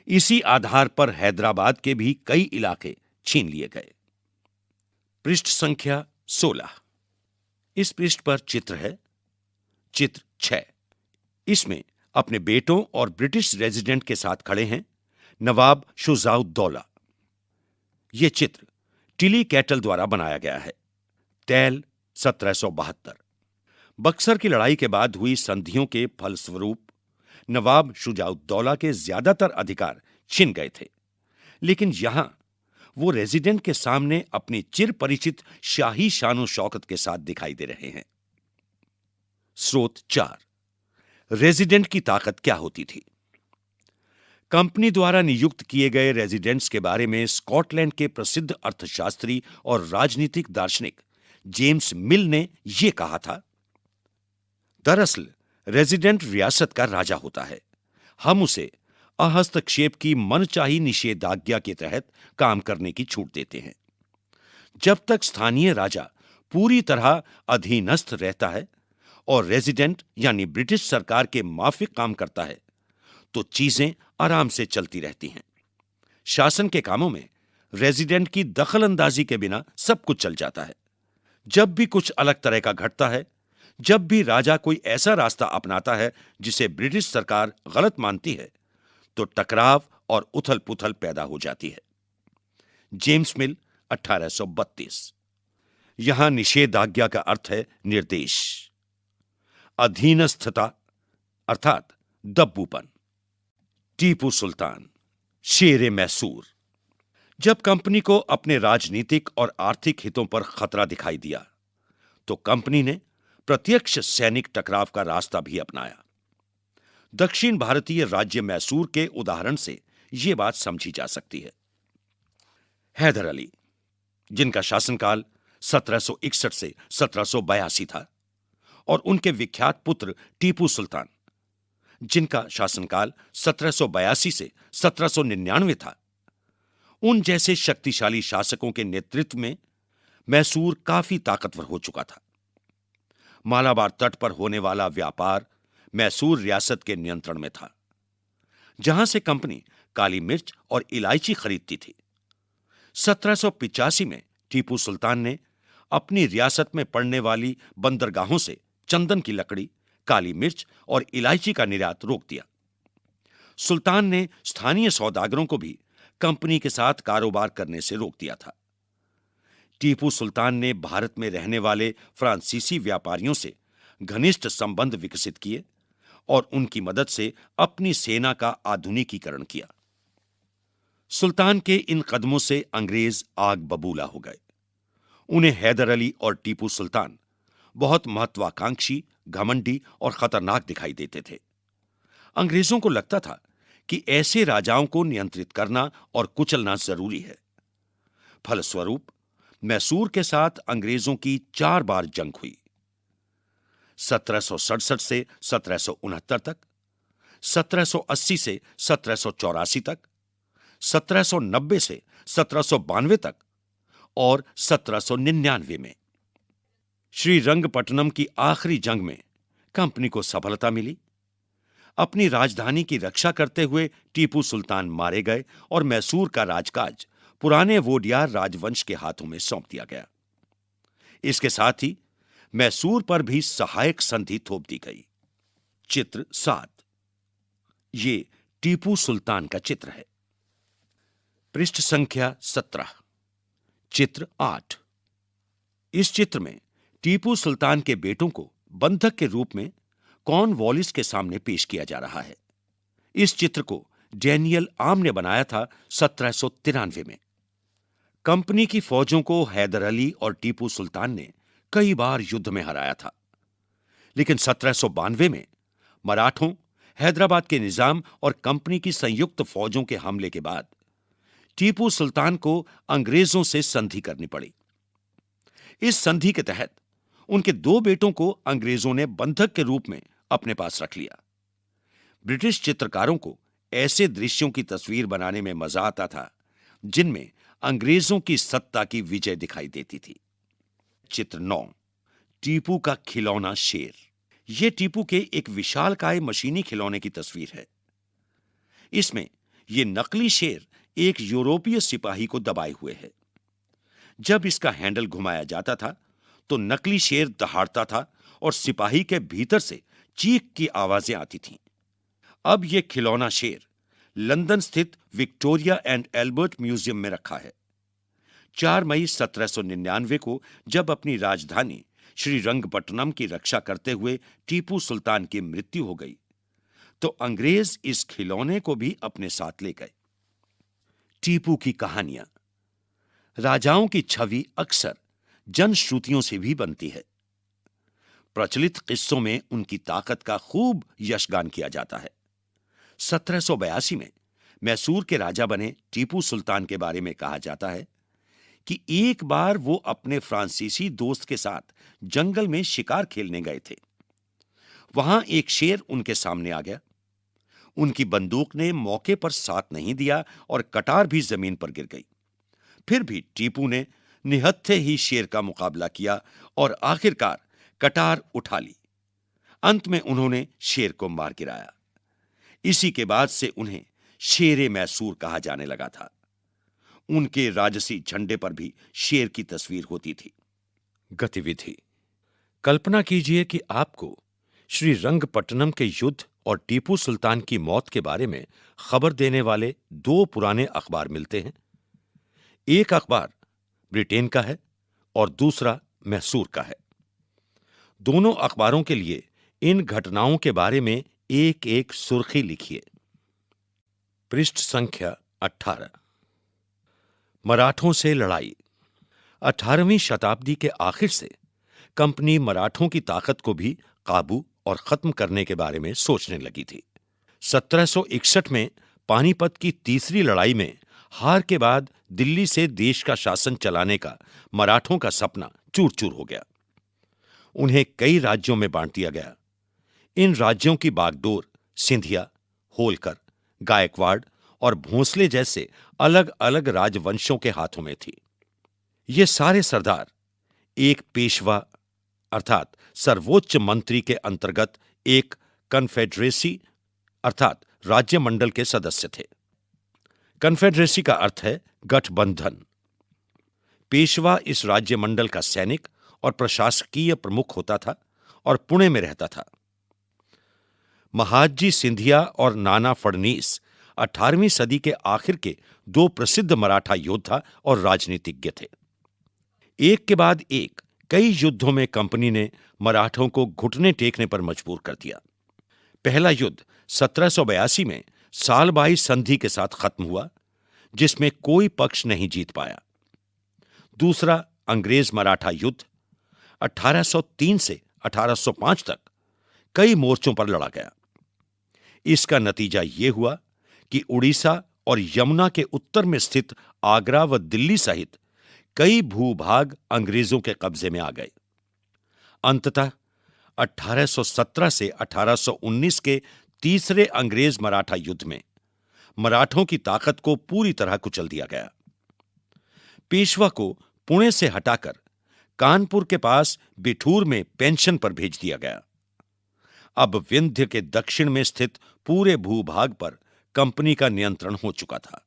Speaker 1: इसी आधार पर हैदराबाद के भी कई इलाके छीन लिए गए। पृष्ठ संख्या 16। इस पृष्ठ पर चित्र है, चित्र 6। इसमें अपने बेटों और ब्रिटिश रेजिडेंट के साथ खड़े हैं नवाब शुजाउद्दौला। यह चित्र टिली कैटल द्वारा बनाया गया है। तैल 1772। बक्सर की लड़ाई के बाद हुई संधियों के फलस्वरूप नवाब शुजाउद्दौला के ज्यादातर अधिकार छिन गए थे, लेकिन यहां वो रेजिडेंट के सामने अपनी चिर परिचित शाही शानो शौकत के साथ दिखाई दे रहे हैं। स्रोत 4। रेजिडेंट की ताकत क्या होती थी? कंपनी द्वारा नियुक्त किए गए रेजिडेंट्स के बारे में स्कॉटलैंड के प्रसिद्ध अर्थशास्त्री और राजनीतिक दार्शनिक जेम्स मिल ने यह कहा था, दरअसल रेजिडेंट रियासत का राजा होता है। हम उसे अहस्तक्षेप की मनचाही निषेधाज्ञा के तहत काम करने की छूट देते हैं। जब तक स्थानीय राजा पूरी तरह अधीनस्थ रहता है और रेजिडेंट यानी ब्रिटिश सरकार के माफिक काम करता है, तो चीजें आराम से चलती रहती हैं। शासन के कामों में रेजिडेंट की दखलंदाजी के बिना सब कुछ चल जाता है। जब भी कुछ अलग तरह का घटता है, जब भी राजा कोई ऐसा रास्ता अपनाता है जिसे ब्रिटिश सरकार गलत मानती है, तो टकराव और उथल पुथल पैदा हो जाती है। जेम्स मिल 1832। यहां निषेधाज्ञा का अर्थ है निर्देश, अधीनस्थता अर्थात दब्बूपन। टीपू सुल्तान शेरे मैसूर। जब कंपनी को अपने राजनीतिक और आर्थिक हितों पर खतरा दिखाई दिया, तो कंपनी ने प्रत्यक्ष सैनिक टकराव का रास्ता भी अपनाया। दक्षिण भारतीय राज्य मैसूर के उदाहरण से यह बात समझी जा सकती है। हैदर अली, जिनका शासनकाल 1761 से 1782 था, और उनके विख्यात पुत्र टीपू सुल्तान, जिनका शासनकाल 1782 से 1799 था, उन जैसे शक्तिशाली शासकों के नेतृत्व में मैसूर काफी ताकतवर हो चुका था। मालाबार तट पर होने वाला व्यापार मैसूर रियासत के नियंत्रण में था, जहां से कंपनी काली मिर्च और इलायची खरीदती थी। 1785 में टीपू सुल्तान ने अपनी रियासत में पड़ने वाली बंदरगाहों से चंदन की लकड़ी, काली मिर्च और इलायची का निर्यात रोक दिया। सुल्तान ने स्थानीय सौदागरों को भी कंपनी के साथ कारोबार करने से रोक दिया था। टीपू सुल्तान ने भारत में रहने वाले फ्रांसीसी व्यापारियों से घनिष्ठ संबंध विकसित किए और उनकी मदद से अपनी सेना का आधुनिकीकरण किया। सुल्तान के इन कदमों से अंग्रेज आग बबूला हो गए। उन्हें हैदर अली और टीपू सुल्तान बहुत महत्वाकांक्षी, घमंडी और खतरनाक दिखाई देते थे। अंग्रेजों को लगता था कि ऐसे राजाओं को नियंत्रित करना और कुचलना जरूरी है। फलस्वरूप मैसूर के साथ अंग्रेजों की 4 बार जंग हुई। 1767 से 1769 तक, 1780 से 1784 तक, 1790 से 1792 तक और 1799 में। श्रीरंगपट्टनम की आखिरी जंग में कंपनी को सफलता मिली। अपनी राजधानी की रक्षा करते हुए टीपू सुल्तान मारे गए और मैसूर का राजकाज पुराने वोडियार राजवंश के हाथों में सौंप दिया गया। इसके साथ ही मैसूर पर भी सहायक संधि थोप दी गई। चित्र 7। ये टीपू सुल्तान का चित्र है। पृष्ठ संख्या 17। चित्र 8। इस चित्र में टीपू सुल्तान के बेटों को बंधक के रूप में कॉर्नवालिस के सामने पेश किया जा रहा है। इस चित्र को डैनियल आम ने बनाया था 1793 में। कंपनी की फौजों को हैदर अली और टीपू सुल्तान ने कई बार युद्ध में हराया था, लेकिन 1792 में मराठों, हैदराबाद के निजाम और कंपनी की संयुक्त फौजों के हमले के बाद टीपू सुल्तान को अंग्रेजों से संधि करनी पड़ी। इस संधि के तहत उनके 2 बेटों को अंग्रेजों ने बंधक के रूप में अपने पास रख लिया। ब्रिटिश चित्रकारों को ऐसे दृश्यों की तस्वीर बनाने में मजा आता था जिनमें अंग्रेजों की सत्ता की विजय दिखाई देती थी। चित्र 9, टीपू का खिलौना शेर। यह टीपू के एक विशालकाय मशीनी खिलौने की तस्वीर है। इसमें यह नकली शेर एक यूरोपीय सिपाही को दबाए हुए है। जब इसका हैंडल घुमाया जाता था तो नकली शेर दहाड़ता था और सिपाही के भीतर से चीख की आवाजें आती थीं। अब यह खिलौना शेर लंदन स्थित विक्टोरिया एंड एल्बर्ट म्यूजियम में रखा है। 4 मई 1799 को जब अपनी राजधानी श्रीरंगपट्टनम की रक्षा करते हुए टीपू सुल्तान की मृत्यु हो गई तो अंग्रेज इस खिलौने को भी अपने साथ ले गए। टीपू की कहानियां। राजाओं की छवि अक्सर जनश्रुतियों से भी बनती है। प्रचलित किस्सों में उनकी ताकत का खूब यशगान किया जाता है। 1782 में मैसूर के राजा बने टीपू सुल्तान के बारे में कहा जाता है कि एक बार वो अपने फ्रांसीसी दोस्त के साथ जंगल में शिकार खेलने गए थे। वहां एक शेर उनके सामने आ गया। उनकी बंदूक ने मौके पर साथ नहीं दिया और कटार भी जमीन पर गिर गई। फिर भी टीपू ने निहत्थे ही शेर का मुकाबला किया और आखिरकार कटार उठा ली। अंत में उन्होंने शेर को मार गिराया। इसी के बाद से उन्हें शेरे मैसूर कहा जाने लगा था। उनके राजसी झंडे पर भी शेर की तस्वीर होती थी। गतिविधि। कल्पना कीजिए कि आपको श्रीरंगपट्टनम के युद्ध और टीपू सुल्तान की मौत के बारे में खबर देने वाले 2 पुराने अखबार मिलते हैं। एक अखबार ब्रिटेन का है और दूसरा मैसूर का है। दोनों अखबारों के लिए इन घटनाओं के बारे में एक एक सुर्खी लिखिए। पृष्ठ संख्या 18। मराठों से लड़ाई। 18वीं शताब्दी के आखिर से कंपनी मराठों की ताकत को भी काबू और खत्म करने के बारे में सोचने लगी थी। 1761 में पानीपत की तीसरी लड़ाई में हार के बाद दिल्ली से देश का शासन चलाने का मराठों का सपना चूर-चूर हो गया। उन्हें कई राज्यों में बांट दिया गया। इन राज्यों की बागडोर सिंधिया, होलकर, गायकवाड़ और भोंसले जैसे अलग-अलग राजवंशों के हाथों में थी। ये सारे सरदार एक पेशवा अर्थात सर्वोच्च मंत्री के अंतर्गत एक कन्फेडरेसी अर्थात राज्य मंडल के सदस्य थे। कन्फेडरेसी का अर्थ है गठबंधन। पेशवा इस राज्य मंडल का सैनिक और प्रशासकीय प्रमुख होता था और पुणे में रहता था। महादजी सिंधिया और नाना फडनीस 18वीं सदी के आखिर के 2 प्रसिद्ध मराठा योद्धा और राजनीतिज्ञ थे। एक के बाद एक कई युद्धों में कंपनी ने मराठों को घुटने टेकने पर मजबूर कर दिया। पहला युद्ध 1782 में सालबाई संधि के साथ खत्म हुआ, जिसमें कोई पक्ष नहीं जीत पाया। दूसरा अंग्रेज मराठा युद्ध 1803 से 1805 तक कई मोर्चों पर लड़ा गया। इसका नतीजा यह हुआ कि उड़ीसा और यमुना के उत्तर में स्थित आगरा व दिल्ली सहित कई भूभाग अंग्रेजों के कब्जे में आ गए। अंततः 1817 से 1819 के तीसरे अंग्रेज मराठा युद्ध में मराठों की ताकत को पूरी तरह कुचल दिया गया। पेशवा को पुणे से हटाकर कानपुर के पास बिठूर में पेंशन पर भेज दिया गया। अब विंध्य के दक्षिण में स्थित पूरे भूभाग पर कंपनी का नियंत्रण हो चुका था।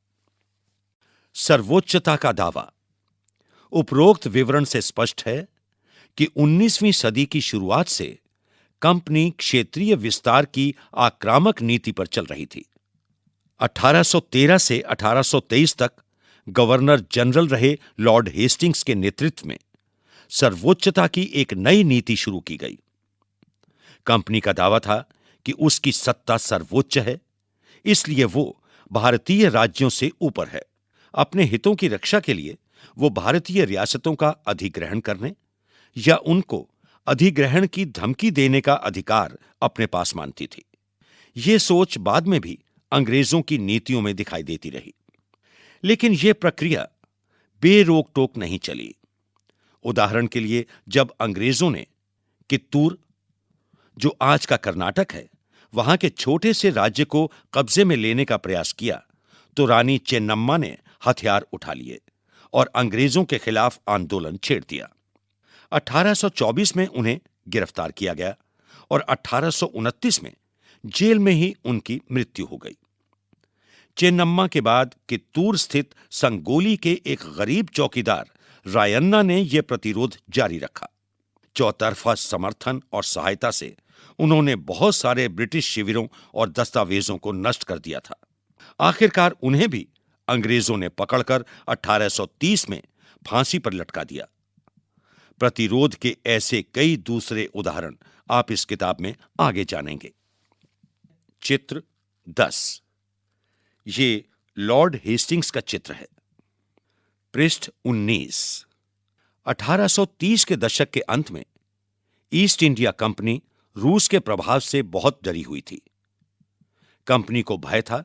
Speaker 1: सर्वोच्चता का दावा। उपरोक्त विवरण से स्पष्ट है कि 19वीं सदी की शुरुआत से कंपनी क्षेत्रीय विस्तार की आक्रामक नीति पर चल रही थी। 1813 से 1823 तक गवर्नर जनरल रहे लॉर्ड हेस्टिंग्स के नेतृत्व में सर्वोच्चता की एक नई नीति शुरू की गई। कंपनी का दावा था कि उसकी सत्ता सर्वोच्च है, इसलिए वो भारतीय राज्यों से ऊपर है। अपने हितों की रक्षा के लिए वो भारतीय रियासतों का अधिग्रहण करने या उनको अधिग्रहण की धमकी देने का अधिकार अपने पास मानती थी। ये सोच बाद में भी अंग्रेजों की नीतियों में दिखाई देती रही, लेकिन यह प्रक्रिया बेरोक टोक नहीं चली। उदाहरण के लिए, जब अंग्रेजों ने कित्तूर, जो आज का कर्नाटक है, वहां के छोटे से राज्य को कब्जे में लेने का प्रयास किया, तो रानी चेन्नम्मा ने हथियार उठा लिए और अंग्रेजों के खिलाफ आंदोलन छेड़ दिया। 1824 में उन्हें गिरफ्तार किया गया और 1829 में जेल में ही उनकी मृत्यु हो गई। चेन्नम्मा के बाद कित्तूर स्थित संगोली के एक गरीब चौकीदार रायन्ना ने यह प्रतिरोध जारी रखा। चौतरफा समर्थन और सहायता से उन्होंने बहुत सारे ब्रिटिश शिविरों और दस्तावेजों को नष्ट कर दिया था। आखिरकार उन्हें भी अंग्रेजों ने पकड़कर 1830 में फांसी पर लटका दिया। प्रतिरोध के ऐसे कई दूसरे उदाहरण आप इस किताब में आगे जानेंगे। चित्र 10। ये लॉर्ड हेस्टिंग्स का चित्र है। पृष्ठ 19। 1830 के दशक के अंत में ईस्ट इंडिया कंपनी रूस के प्रभाव से बहुत डरी हुई थी। कंपनी को भय था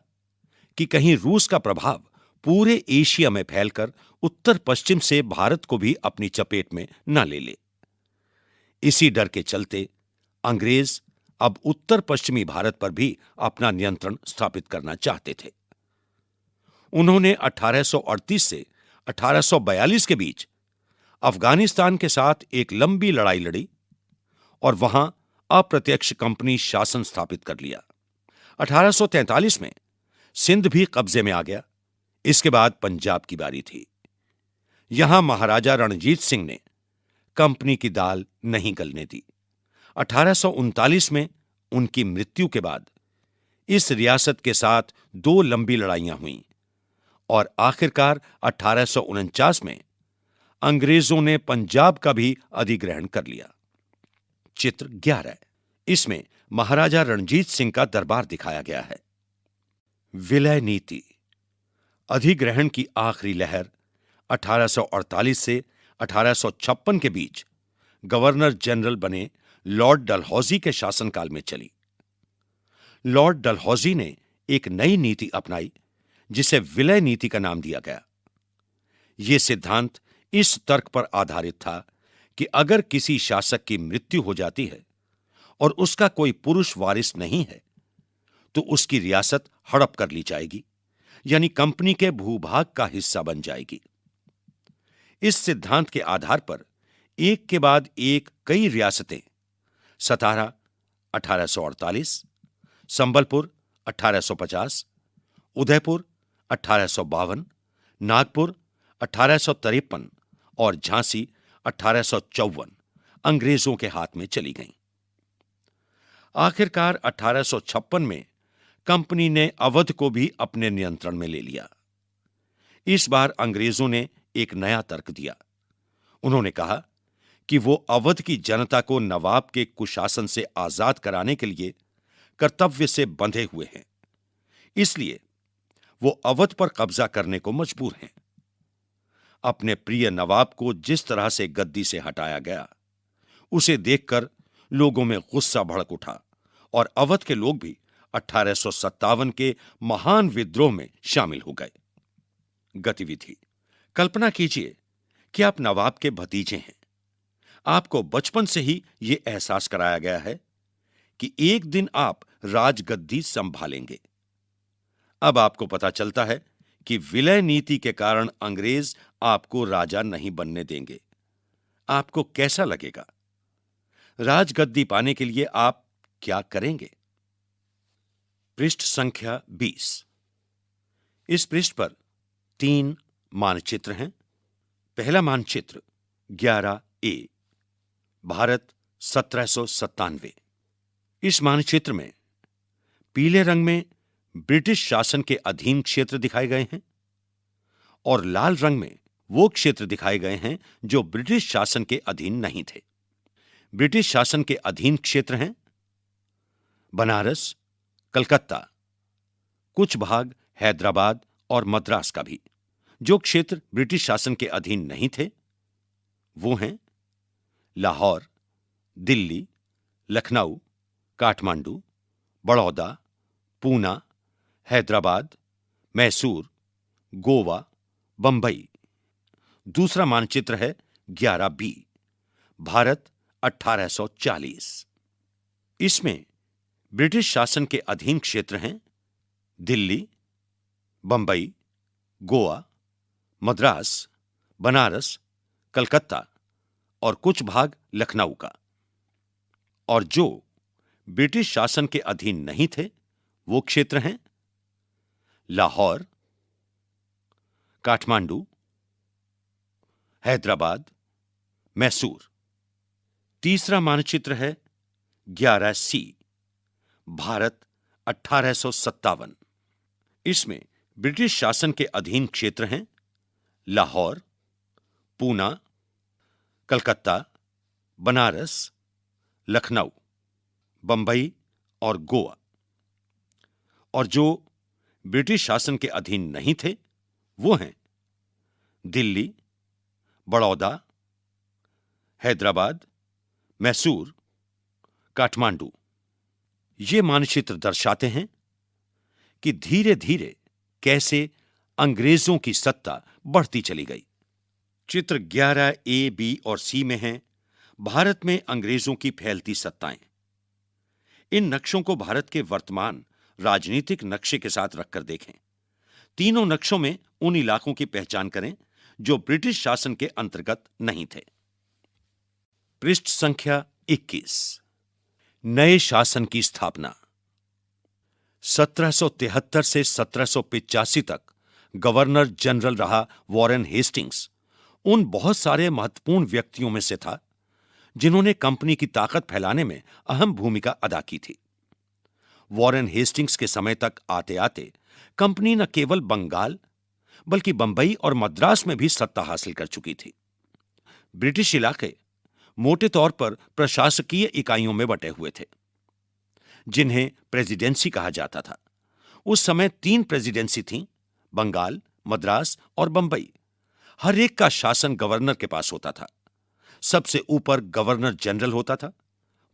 Speaker 1: कि कहीं रूस का प्रभाव पूरे एशिया में फैलकर उत्तर पश्चिम से भारत को भी अपनी चपेट में न ले ले। इसी डर के चलते अंग्रेज अब उत्तर पश्चिमी भारत पर भी अपना नियंत्रण स्थापित करना चाहते थे। उन्होंने 1838 से 1842 के बीच अफगानिस्तान के साथ एक लंबी लड़ाई लड़ी और वहां अप्रत्यक्ष कंपनी शासन स्थापित कर लिया। 1843 में सिंध भी कब्जे में आ गया। इसके बाद पंजाब की बारी थी। यहां महाराजा रणजीत सिंह ने कंपनी की दाल नहीं गलने दी। 1839 में उनकी मृत्यु के बाद इस रियासत के साथ 2 लंबी लड़ाइयां हुईं और आखिरकार 1849 में अंग्रेजों ने पंजाब का भी अधिग्रहण कर लिया। चित्र 11। इसमें महाराजा रणजीत सिंह का दरबार दिखाया गया है। विलय नीति। अधिग्रहण की आखिरी लहर 1848 से 1856 के बीच गवर्नर जनरल बने लॉर्ड डलहौजी के शासनकाल में चली। लॉर्ड डलहौजी ने एक नई नीति अपनाई जिसे विलय नीति का नाम दिया गया। यह सिद्धांत इस तर्क पर आधारित था कि अगर किसी शासक की मृत्यु हो जाती है और उसका कोई पुरुष वारिस नहीं है, तो उसकी रियासत हड़प कर ली जाएगी, यानी कंपनी के भूभाग का हिस्सा बन जाएगी। इस सिद्धांत के आधार पर एक के बाद एक कई रियासतें, सतारा 1848, संबलपुर 1850, उदयपुर 1852, नागपुर 1853 और झांसी 1854 अंग्रेजों के हाथ में चली गईं। आखिरकार 1856 में कंपनी ने अवध को भी अपने नियंत्रण में ले लिया। इस बार अंग्रेजों ने एक नया तर्क दिया। उन्होंने कहा कि वो अवध की जनता को नवाब के कुशासन से आजाद कराने के लिए कर्तव्य से बंधे हुए हैं, इसलिए वो अवध पर कब्जा करने को मजबूर हैं। अपने प्रिय नवाब को जिस तरह से गद्दी से हटाया गया, उसे देखकर लोगों में गुस्सा भड़क उठा और अवध के लोग भी 1857 के महान विद्रोह में शामिल हो गए। गतिविधि। कल्पना कीजिए कि आप नवाब के भतीजे हैं। आपको बचपन से ही यह एहसास कराया गया है कि एक दिन आप राजगद्दी संभालेंगे। अब आपको पता चलता है कि विलय नीति के कारण अंग्रेज आपको राजा नहीं बनने देंगे। आपको कैसा लगेगा? राजगद्दी पाने के लिए आप क्या करेंगे? पृष्ठ संख्या 20। इस पृष्ठ पर 3 मानचित्र हैं। पहला मानचित्र 11A, भारत 1797। इस मानचित्र में पीले रंग में ब्रिटिश शासन के अधीन क्षेत्र दिखाए गए हैं और लाल रंग में वो क्षेत्र दिखाए गए हैं जो ब्रिटिश शासन के अधीन नहीं थे। ब्रिटिश शासन के अधीन क्षेत्र हैं बनारस, कलकत्ता, कुछ भाग हैदराबाद और मद्रास का भी। जो क्षेत्र ब्रिटिश शासन के अधीन नहीं थे वो हैं लाहौर, दिल्ली, लखनऊ, काठमांडू, बड़ौदा, पूना, हैदराबाद, मैसूर, गोवा, बंबई। दूसरा मानचित्र है 11B, भारत 1840। इसमें ब्रिटिश शासन के अधीन क्षेत्र हैं दिल्ली, बंबई, गोवा, मद्रास, बनारस, कलकत्ता और कुछ भाग लखनऊ का। और जो ब्रिटिश शासन के अधीन नहीं थे वो क्षेत्र हैं लाहौर, काठमांडू, हैदराबाद, मैसूर। तीसरा मानचित्र है 11C, भारत 1857। इसमें ब्रिटिश शासन के अधीन क्षेत्र हैं लाहौर, पूना, कलकत्ता, बनारस, लखनऊ, बंबई और गोवा। और जो ब्रिटिश शासन के अधीन नहीं थे वो हैं दिल्ली, बड़ौदा, हैदराबाद, मैसूर, काठमांडू। ये मानचित्र दर्शाते हैं कि धीरे धीरे कैसे अंग्रेजों की सत्ता बढ़ती चली गई। चित्र 11A, B और C में हैं भारत में अंग्रेजों की फैलती सत्ताएं। इन नक्शों को भारत के वर्तमान राजनीतिक नक्शे के साथ रखकर देखें। तीनों नक्शों में उन इलाकों की पहचान करें जो ब्रिटिश शासन के अंतर्गत नहीं थे। पृष्ठ संख्या 21, नए शासन की स्थापना। 1773 से 1785 तक गवर्नर जनरल रहा वॉरेन हेस्टिंग्स उन बहुत सारे महत्वपूर्ण व्यक्तियों में से था जिन्होंने कंपनी की ताकत फैलाने में अहम भूमिका अदा की थी। वॉरेन हेस्टिंग्स के समय तक आते आते कंपनी न केवल बंगाल बल्कि बंबई और मद्रास में भी सत्ता हासिल कर चुकी थी। ब्रिटिश इलाके मोटे तौर पर प्रशासकीय इकाइयों में बटे हुए थे जिन्हें प्रेसिडेंसी कहा जाता था। उस समय 3 प्रेसिडेंसी थीं, बंगाल, मद्रास और बंबई। हर एक का शासन गवर्नर के पास होता था। सबसे ऊपर गवर्नर जनरल होता था।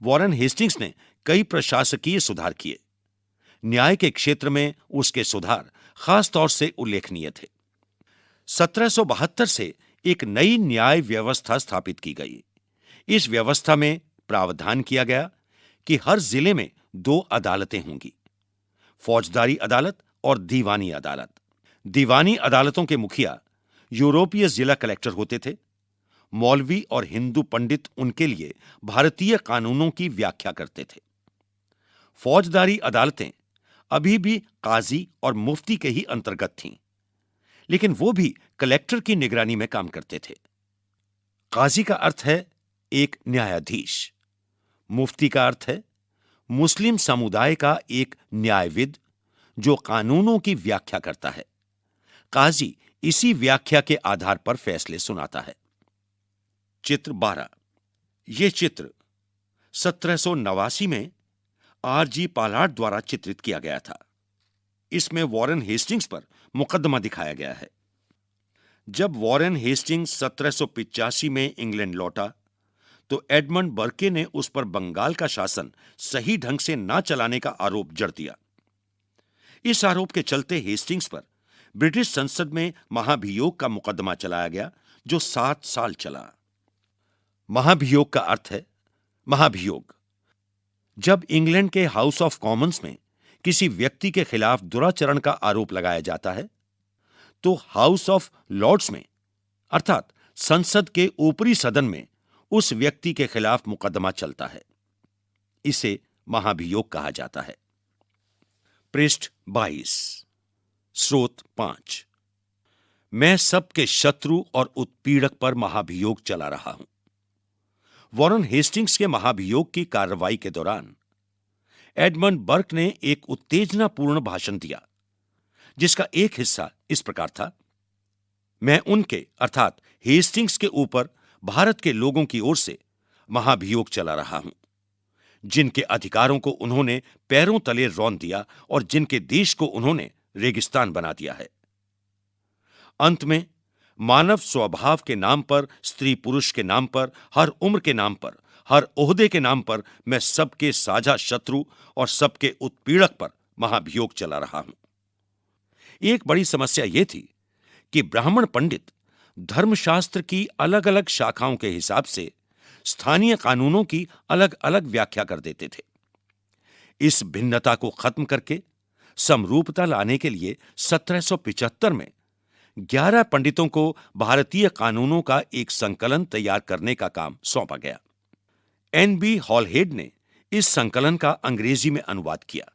Speaker 1: वॉरेन हेस्टिंग्स ने कई प्रशासकीय सुधार किए। न्याय के क्षेत्र में उसके सुधार खास तौर से उल्लेखनीय थे। 1772 से एक नई न्याय व्यवस्था स्थापित की गई। इस व्यवस्था में प्रावधान किया गया कि हर जिले में 2 अदालतें होंगी, फौजदारी अदालत और दीवानी अदालत। दीवानी अदालतों के मुखिया यूरोपीय जिला कलेक्टर होते थे। मौलवी और हिंदू पंडित उनके लिए भारतीय कानूनों की व्याख्या करते थे। फौजदारी अदालतें अभी भी काजी और मुफ्ती के ही अंतर्गत थीं, लेकिन वो भी कलेक्टर की निगरानी में काम करते थे। काजी का अर्थ है एक न्यायाधीश। मुफ्ती का अर्थ है मुस्लिम समुदाय का एक न्यायविद जो कानूनों की व्याख्या करता है। काजी इसी व्याख्या के आधार पर फैसले सुनाता है। चित्र 12। यह चित्र 1789 में R.G. पालार्ड द्वारा चित्रित किया गया था। इसमें वॉरेन हेस्टिंग्स पर मुकदमा दिखाया गया है। जब वॉरेन हेस्टिंग्स 1785 में इंग्लैंड लौटा तो एडमंड बर्के ने उस पर बंगाल का शासन सही ढंग से ना चलाने का आरोप जड़ दिया। इस आरोप के चलते हेस्टिंग्स पर ब्रिटिश संसद में महाभियोग का मुकदमा चलाया गया जो 7 साल चला। महाभियोग का अर्थ है महाभियोग जब इंग्लैंड के हाउस ऑफ कॉमन्स में किसी व्यक्ति के खिलाफ दुराचरण का आरोप लगाया जाता है तो हाउस ऑफ लॉर्ड्स में अर्थात संसद के ऊपरी सदन में उस व्यक्ति के खिलाफ मुकदमा चलता है। इसे महाभियोग कहा जाता है। पृष्ठ 22, स्रोत 5। मैं सबके शत्रु और उत्पीड़क पर महाभियोग चला रहा हूं। वॉरेन हेस्टिंग्स के महाभियोग की कार्रवाई के दौरान एडमंड बर्क ने एक उत्तेजनापूर्ण भाषण दिया जिसका एक हिस्सा इस प्रकार था। मैं उनके अर्थात हेस्टिंग्स के ऊपर भारत के लोगों की ओर से महाभियोग चला रहा हूं जिनके अधिकारों को उन्होंने पैरों तले रौंद दिया और जिनके देश को उन्होंने रेगिस्तान बना दिया है। अंत में मानव स्वभाव के नाम पर, स्त्री पुरुष के नाम पर, हर उम्र के नाम पर, हर ओहदे के नाम पर मैं सबके साझा शत्रु और सबके उत्पीड़क पर महाभियोग चला रहा हूं। एक बड़ी समस्या यह थी कि ब्राह्मण पंडित धर्मशास्त्र की अलग अलग शाखाओं के हिसाब से स्थानीय कानूनों की अलग अलग व्याख्या कर देते थे। इस भिन्नता को खत्म करके समरूपता लाने के लिए 1775 में 11 पंडितों को भारतीय कानूनों का एक संकलन तैयार करने का काम सौंपा गया। एन.बी. हॉलहेड ने इस संकलन का अंग्रेजी में अनुवाद किया।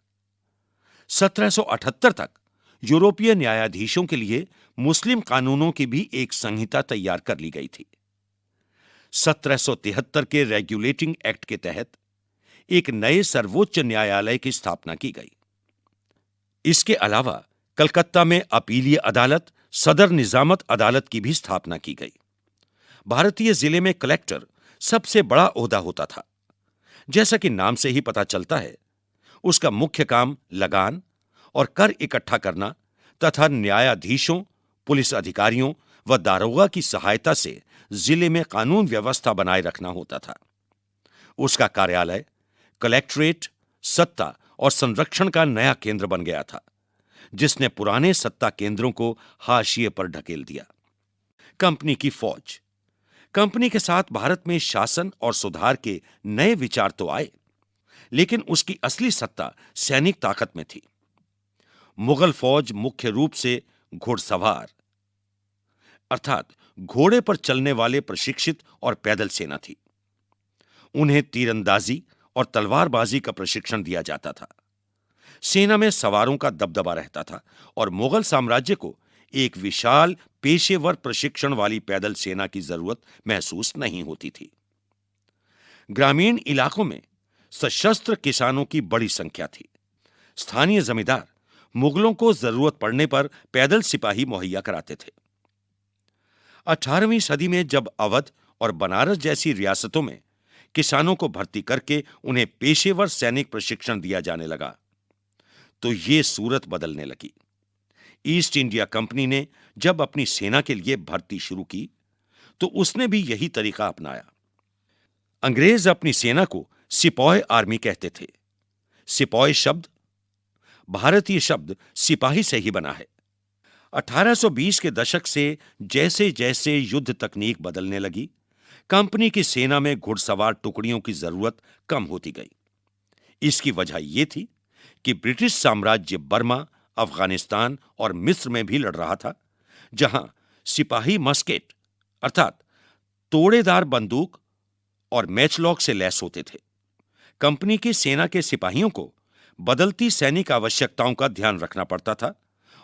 Speaker 1: 1778 तक यूरोपीय न्यायाधीशों के लिए मुस्लिम कानूनों की भी एक संहिता तैयार कर ली गई थी। 1773 के रेगुलेटिंग एक्ट के तहत एक नए सर्वोच्च न्यायालय की स्थापना की गई। इसके अलावा कलकत्ता में अपीलीय अदालत, सदर निजामत अदालत की भी स्थापना की गई। भारतीय जिले में कलेक्टर सबसे बड़ा ओहदा होता था। जैसा कि नाम से ही पता चलता है, उसका मुख्य काम लगान और कर इकट्ठा करना तथा न्यायाधीशों, पुलिस अधिकारियों व दारोगा की सहायता से जिले में कानून व्यवस्था बनाए रखना होता था। उसका कार्यालय कलेक्ट्रेट सत्ता और संरक्षण का नया केंद्र बन गया था, जिसने पुराने सत्ता केंद्रों को हाशिए पर ढकेल दिया। कंपनी की फौज। कंपनी के साथ भारत में शासन और सुधार के नए विचार तो आए, लेकिन उसकी असली सत्ता सैनिक ताकत में थी। मुगल फौज मुख्य रूप से घुड़सवार अर्थात घोड़े पर चलने वाले प्रशिक्षित और पैदल सेना थी। उन्हें तीरंदाजी और तलवारबाजी का प्रशिक्षण दिया जाता था। सेना में सवारों का दबदबा रहता था और मुगल साम्राज्य को एक विशाल पेशेवर प्रशिक्षण वाली पैदल सेना की जरूरत महसूस नहीं होती थी। ग्रामीण इलाकों में सशस्त्र किसानों की बड़ी संख्या थी। स्थानीय जमींदार मुगलों को जरूरत पड़ने पर पैदल सिपाही मुहैया कराते थे। 18वीं सदी में जब अवध और बनारस जैसी रियासतों में किसानों को भर्ती करके उन्हें पेशेवर सैनिक प्रशिक्षण दिया जाने लगा, तो ये सूरत बदलने लगी। ईस्ट इंडिया कंपनी ने जब अपनी सेना के लिए भर्ती शुरू की, तो उसने भी यही तरीका अपनाया। अंग्रेज अपनी सेना को सिपॉय आर्मी कहते थे। सिपॉय शब्द भारतीय शब्द सिपाही से ही बना है। 1820 के दशक से जैसे जैसे युद्ध तकनीक बदलने लगी, कंपनी की सेना में घुड़सवार टुकड़ियों की जरूरत कम होती गई। इसकी वजह यह थी कि ब्रिटिश साम्राज्य बर्मा, अफगानिस्तान और मिस्र में भी लड़ रहा था, जहां सिपाही मस्केट अर्थात तोड़ेदार बंदूक और मैचलॉक से लैस होते थे। कंपनी की सेना के सिपाहियों को बदलती सैनिक आवश्यकताओं का ध्यान रखना पड़ता था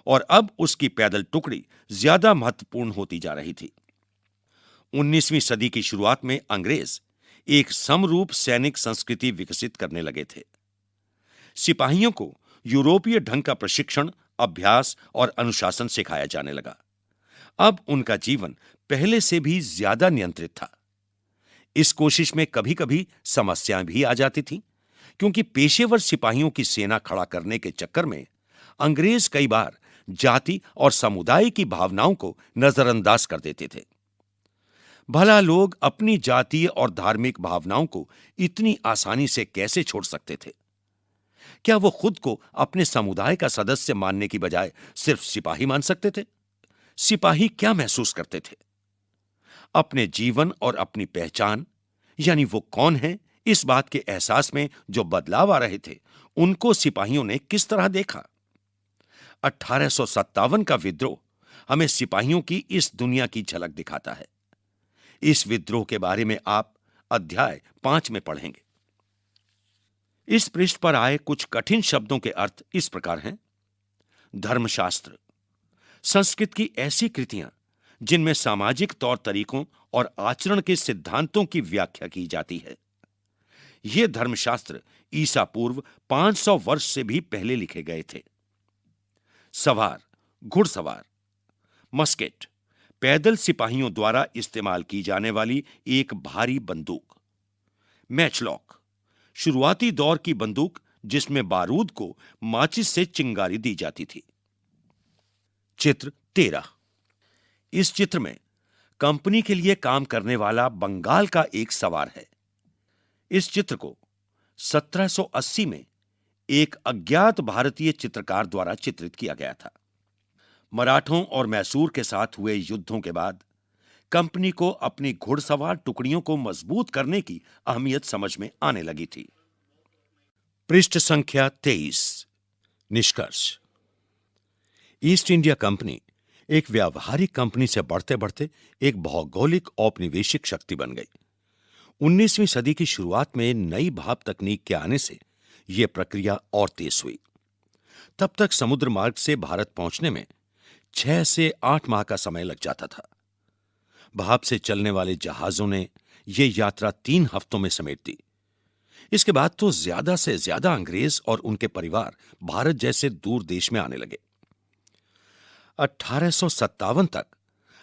Speaker 1: और अब उसकी पैदल टुकड़ी ज्यादा महत्वपूर्ण होती जा रही थी। 19वीं सदी की शुरुआत में अंग्रेज एक समरूप सैनिक संस्कृति विकसित करने लगे थे। सिपाहियों को यूरोपीय ढंग का प्रशिक्षण, अभ्यास और अनुशासन सिखाया जाने लगा। अब उनका जीवन पहले से भी ज्यादा नियंत्रित था। इस कोशिश में कभी-कभी समस्याएं भी आ जाती थीं, क्योंकि पेशेवर सिपाहियों की सेना खड़ा करने के चक्कर में अंग्रेज कई बार जाति और समुदाय की भावनाओं को नजरअंदाज कर देते थे। भला लोग अपनी जातीय और धार्मिक भावनाओं को इतनी आसानी से कैसे छोड़ सकते थे? क्या वो खुद को अपने समुदाय का सदस्य मानने की बजाय सिर्फ सिपाही मान सकते थे? सिपाही क्या महसूस करते थे? अपने जीवन और अपनी पहचान, यानी वो कौन है, इस बात के एहसास में जो बदलाव आ रहे थे, उनको सिपाहियों ने किस तरह देखा? 1857 का विद्रोह हमें सिपाहियों की इस दुनिया की झलक दिखाता है। इस विद्रोह के बारे में आप अध्याय 5 में पढ़ेंगे। इस पृष्ठ पर आए कुछ कठिन शब्दों के अर्थ इस प्रकार हैं। धर्मशास्त्र, संस्कृत की ऐसी कृतियां जिनमें सामाजिक तौर तरीकों और आचरण के सिद्धांतों की व्याख्या की जाती है। ये धर्मशास्त्र ईसा पूर्व 500 वर्ष से भी पहले लिखे गए थे। सवार, घुड़सवार, मस्केट, पैदल सिपाहियों द्वारा इस्तेमाल की जाने वाली एक भारी बंदूक। मैचलॉक, शुरुआती दौर की बंदूक जिसमें बारूद को माचिस से चिंगारी दी जाती थी। चित्र 13। इस चित्र में कंपनी के लिए काम करने वाला बंगाल का एक सवार है। इस चित्र को 1780 में एक अज्ञात भारतीय चित्रकार द्वारा चित्रित किया गया था। मराठों और मैसूर के साथ हुए युद्धों के बाद कंपनी को अपनी घुड़सवार टुकड़ियों को मजबूत करने की अहमियत समझ में आने लगी थी। पृष्ठ संख्या 23। निष्कर्ष। ईस्ट इंडिया कंपनी एक व्यावहारिक कंपनी से बढ़ते बढ़ते एक भौगोलिक औपनिवेशिक शक्ति बन गई। 19वीं सदी की शुरुआत में नई भाप तकनीक के आने से यह प्रक्रिया और तेज हुई। तब तक समुद्र मार्ग से भारत पहुंचने में 6 से 8 माह का समय लग जाता था। भाप से चलने वाले जहाजों ने यह यात्रा 3 हफ्तों में समेट दी। इसके बाद तो ज्यादा से ज्यादा अंग्रेज और उनके परिवार भारत जैसे दूर देश में आने लगे। 1857 तक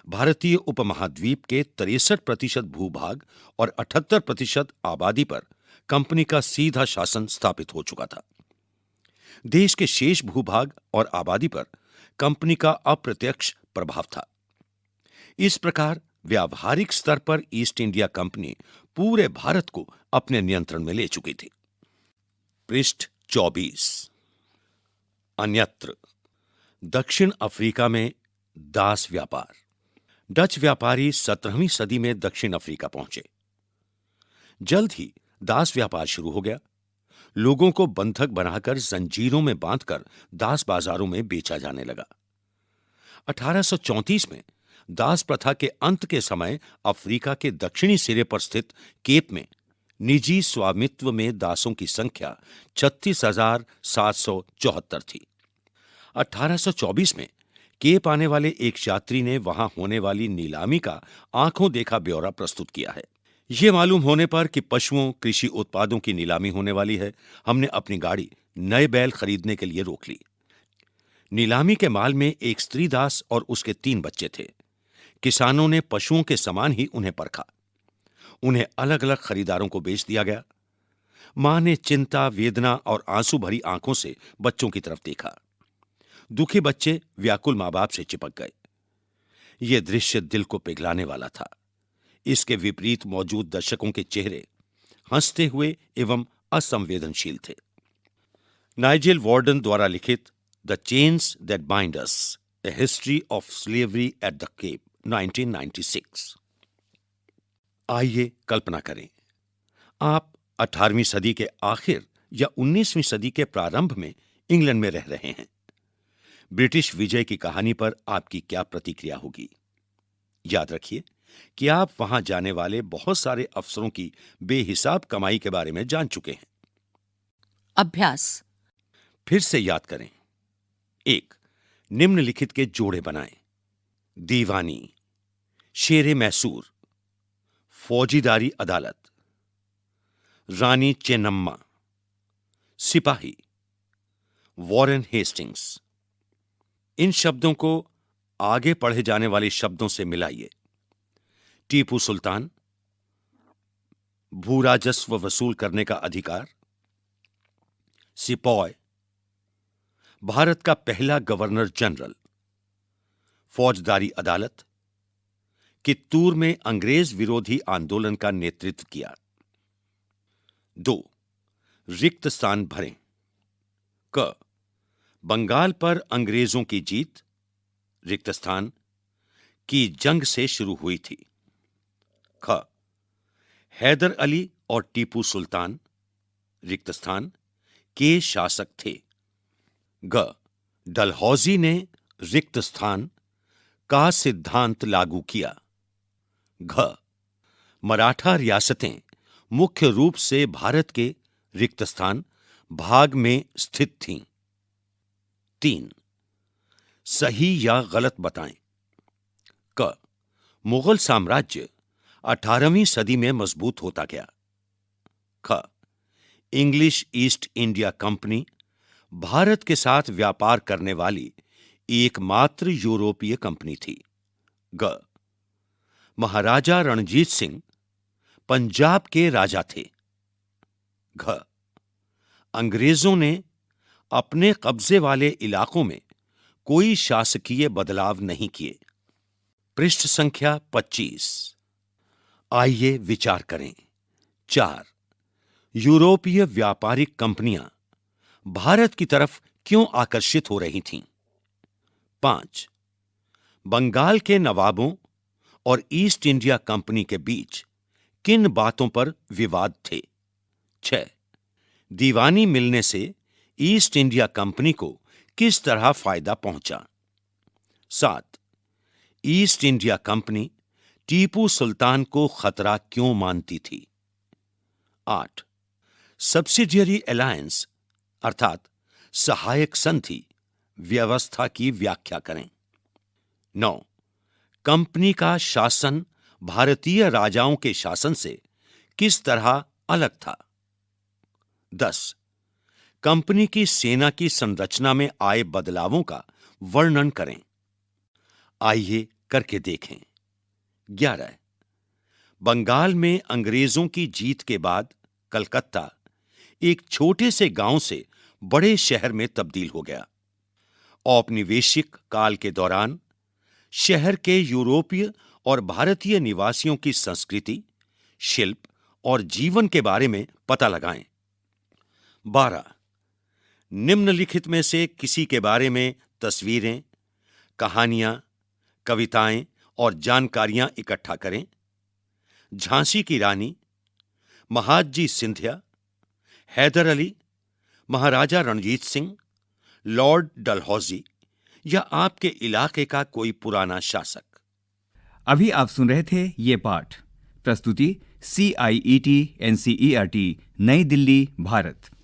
Speaker 1: भारतीय उपमहाद्वीप के 63% भूभाग और 78% आबादी पर कंपनी का सीधा शासन स्थापित हो चुका था। देश के शेष भूभाग और आबादी पर कंपनी का अप्रत्यक्ष प्रभाव था। इस प्रकार व्यावहारिक स्तर पर ईस्ट इंडिया कंपनी पूरे भारत को अपने नियंत्रण में ले चुकी थी। पृष्ठ 24। अन्यत्र। दक्षिण अफ्रीका में दास व्यापार। डच व्यापारी 17वीं सदी में दक्षिण अफ्रीका पहुंचे। जल्द ही दास व्यापार शुरू हो गया। लोगों को बंधक बनाकर जंजीरों में बांधकर दास बाजारों में बेचा जाने लगा। 1834 में दास प्रथा के अंत के समय अफ्रीका के दक्षिणी सिरे पर स्थित केप में निजी स्वामित्व में दासों की संख्या 36,774 थी। 1824 में केप आने वाले एक यात्री ने वहां होने वाली नीलामी का आंखों देखा ब्यौरा प्रस्तुत किया है। यह मालूम होने पर कि पशुओं, कृषि उत्पादों की नीलामी होने वाली है, हमने अपनी गाड़ी नए बैल खरीदने के लिए रोक ली। नीलामी के माल में एक स्त्री दास और उसके 3 बच्चे थे। किसानों ने पशुओं के समान ही उन्हें परखा। उन्हें अलग अलग खरीदारों को बेच दिया गया। मां ने चिंता, वेदना और आंसू भरी आंखों से बच्चों की तरफ देखा। दुखी बच्चे व्याकुल मां बाप से चिपक गए। यह दृश्य दिल को पिघलाने वाला था। इसके विपरीत मौजूद दर्शकों के चेहरे हंसते हुए एवं असंवेदनशील थे। नाइजेल वार्डन द्वारा लिखित the chains that bind us, a history of slavery at the Cape, 1996। आइए कल्पना करें, आप 18वीं सदी के आखिर या 19वीं सदी के प्रारंभ में इंग्लैंड में रह रहे हैं। ब्रिटिश विजय की कहानी पर आपकी क्या प्रतिक्रिया होगी? याद रखिए कि आप वहां जाने वाले बहुत सारे अफसरों की बेहिसाब कमाई के बारे में जान चुके हैं।
Speaker 2: अभ्यास।
Speaker 1: फिर से याद करें। 1. निम्नलिखित के जोड़े बनाएं। दीवानी, शेरे मैसूर, फौजीदारी अदालत, रानी चेन्नम्मा, सिपाही, वॉरेन हेस्टिंग्स। इन शब्दों को आगे पढ़े जाने वाले शब्दों से मिलाइए। टीपू सुल्तान, भूराजस्व वसूल करने का अधिकार। सिपॉय, भारत का पहला गवर्नर जनरल। फौजदारी अदालत, कित्तूर में अंग्रेज विरोधी आंदोलन का नेतृत्व किया। 2. रिक्त स्थान भरें। क. बंगाल पर अंग्रेजों की जीत, रिक्त स्थान, की जंग से शुरू हुई थी। ख. हैदर अली और टीपू सुल्तान, रिक्त स्थान, के शासक थे। ग. डलहौजी ने रिक्त स्थान का सिद्धांत लागू किया। घ. मराठा रियासतें मुख्य रूप से भारत के रिक्त स्थान भाग में स्थित थीं। 3. सही या गलत बताएं। क. मुगल साम्राज्य 18वीं सदी में मजबूत होता गया। ख. English east India company Bharat के साथ व्यापार करने वाली एकमात्र यूरोपीय कंपनी थी। ग. महाराजा रणजीत सिंह पंजाब के राजा थे। घ. अंग्रेजों ने अपने कब्जे वाले इलाकों में कोई शासकीय बदलाव नहीं किए। पृष्ठ संख्या 25। आइए विचार करें। 4. यूरोपीय व्यापारिक कंपनियां भारत की तरफ क्यों आकर्षित हो रही थीं? 5. बंगाल के नवाबों और ईस्ट इंडिया कंपनी के बीच किन बातों पर विवाद थे? 6. दीवानी मिलने से ईस्ट इंडिया कंपनी को किस तरह फायदा पहुंचा? 7. East India company Tipu Sultan को खतरा क्यों मानती थी? 8. सब्सिडियरी अलायंस अर्थात सहायक संधि व्यवस्था की व्याख्या करें। 9. कंपनी का शासन भारतीय राजाओं के शासन से किस तरह अलग था? 10. कंपनी की सेना की संरचना में आए बदलावों का वर्णन करें। आइए करके देखें। 11. बंगाल में अंग्रेजों की जीत के बाद कलकत्ता एक छोटे से गांव से बड़े शहर में तब्दील हो गया। औपनिवेशिक काल के दौरान शहर के यूरोपीय और भारतीय निवासियों की संस्कृति, शिल्प और जीवन के बारे में पता लगाएं। 12. निम्नलिखित में से किसी के बारे में तस्वीरें, कहानियां, कविताएं और जानकारियां इकट्ठा करें। झांसी की रानी, महादजी सिंधिया, हैदर अली, महाराजा रणजीत सिंह, लॉर्ड डलहौजी या आपके इलाके का कोई पुराना शासक।
Speaker 3: अभी आप सुन रहे थे ये पाठ। प्रस्तुति CIET NCERT नई दिल्ली, भारत।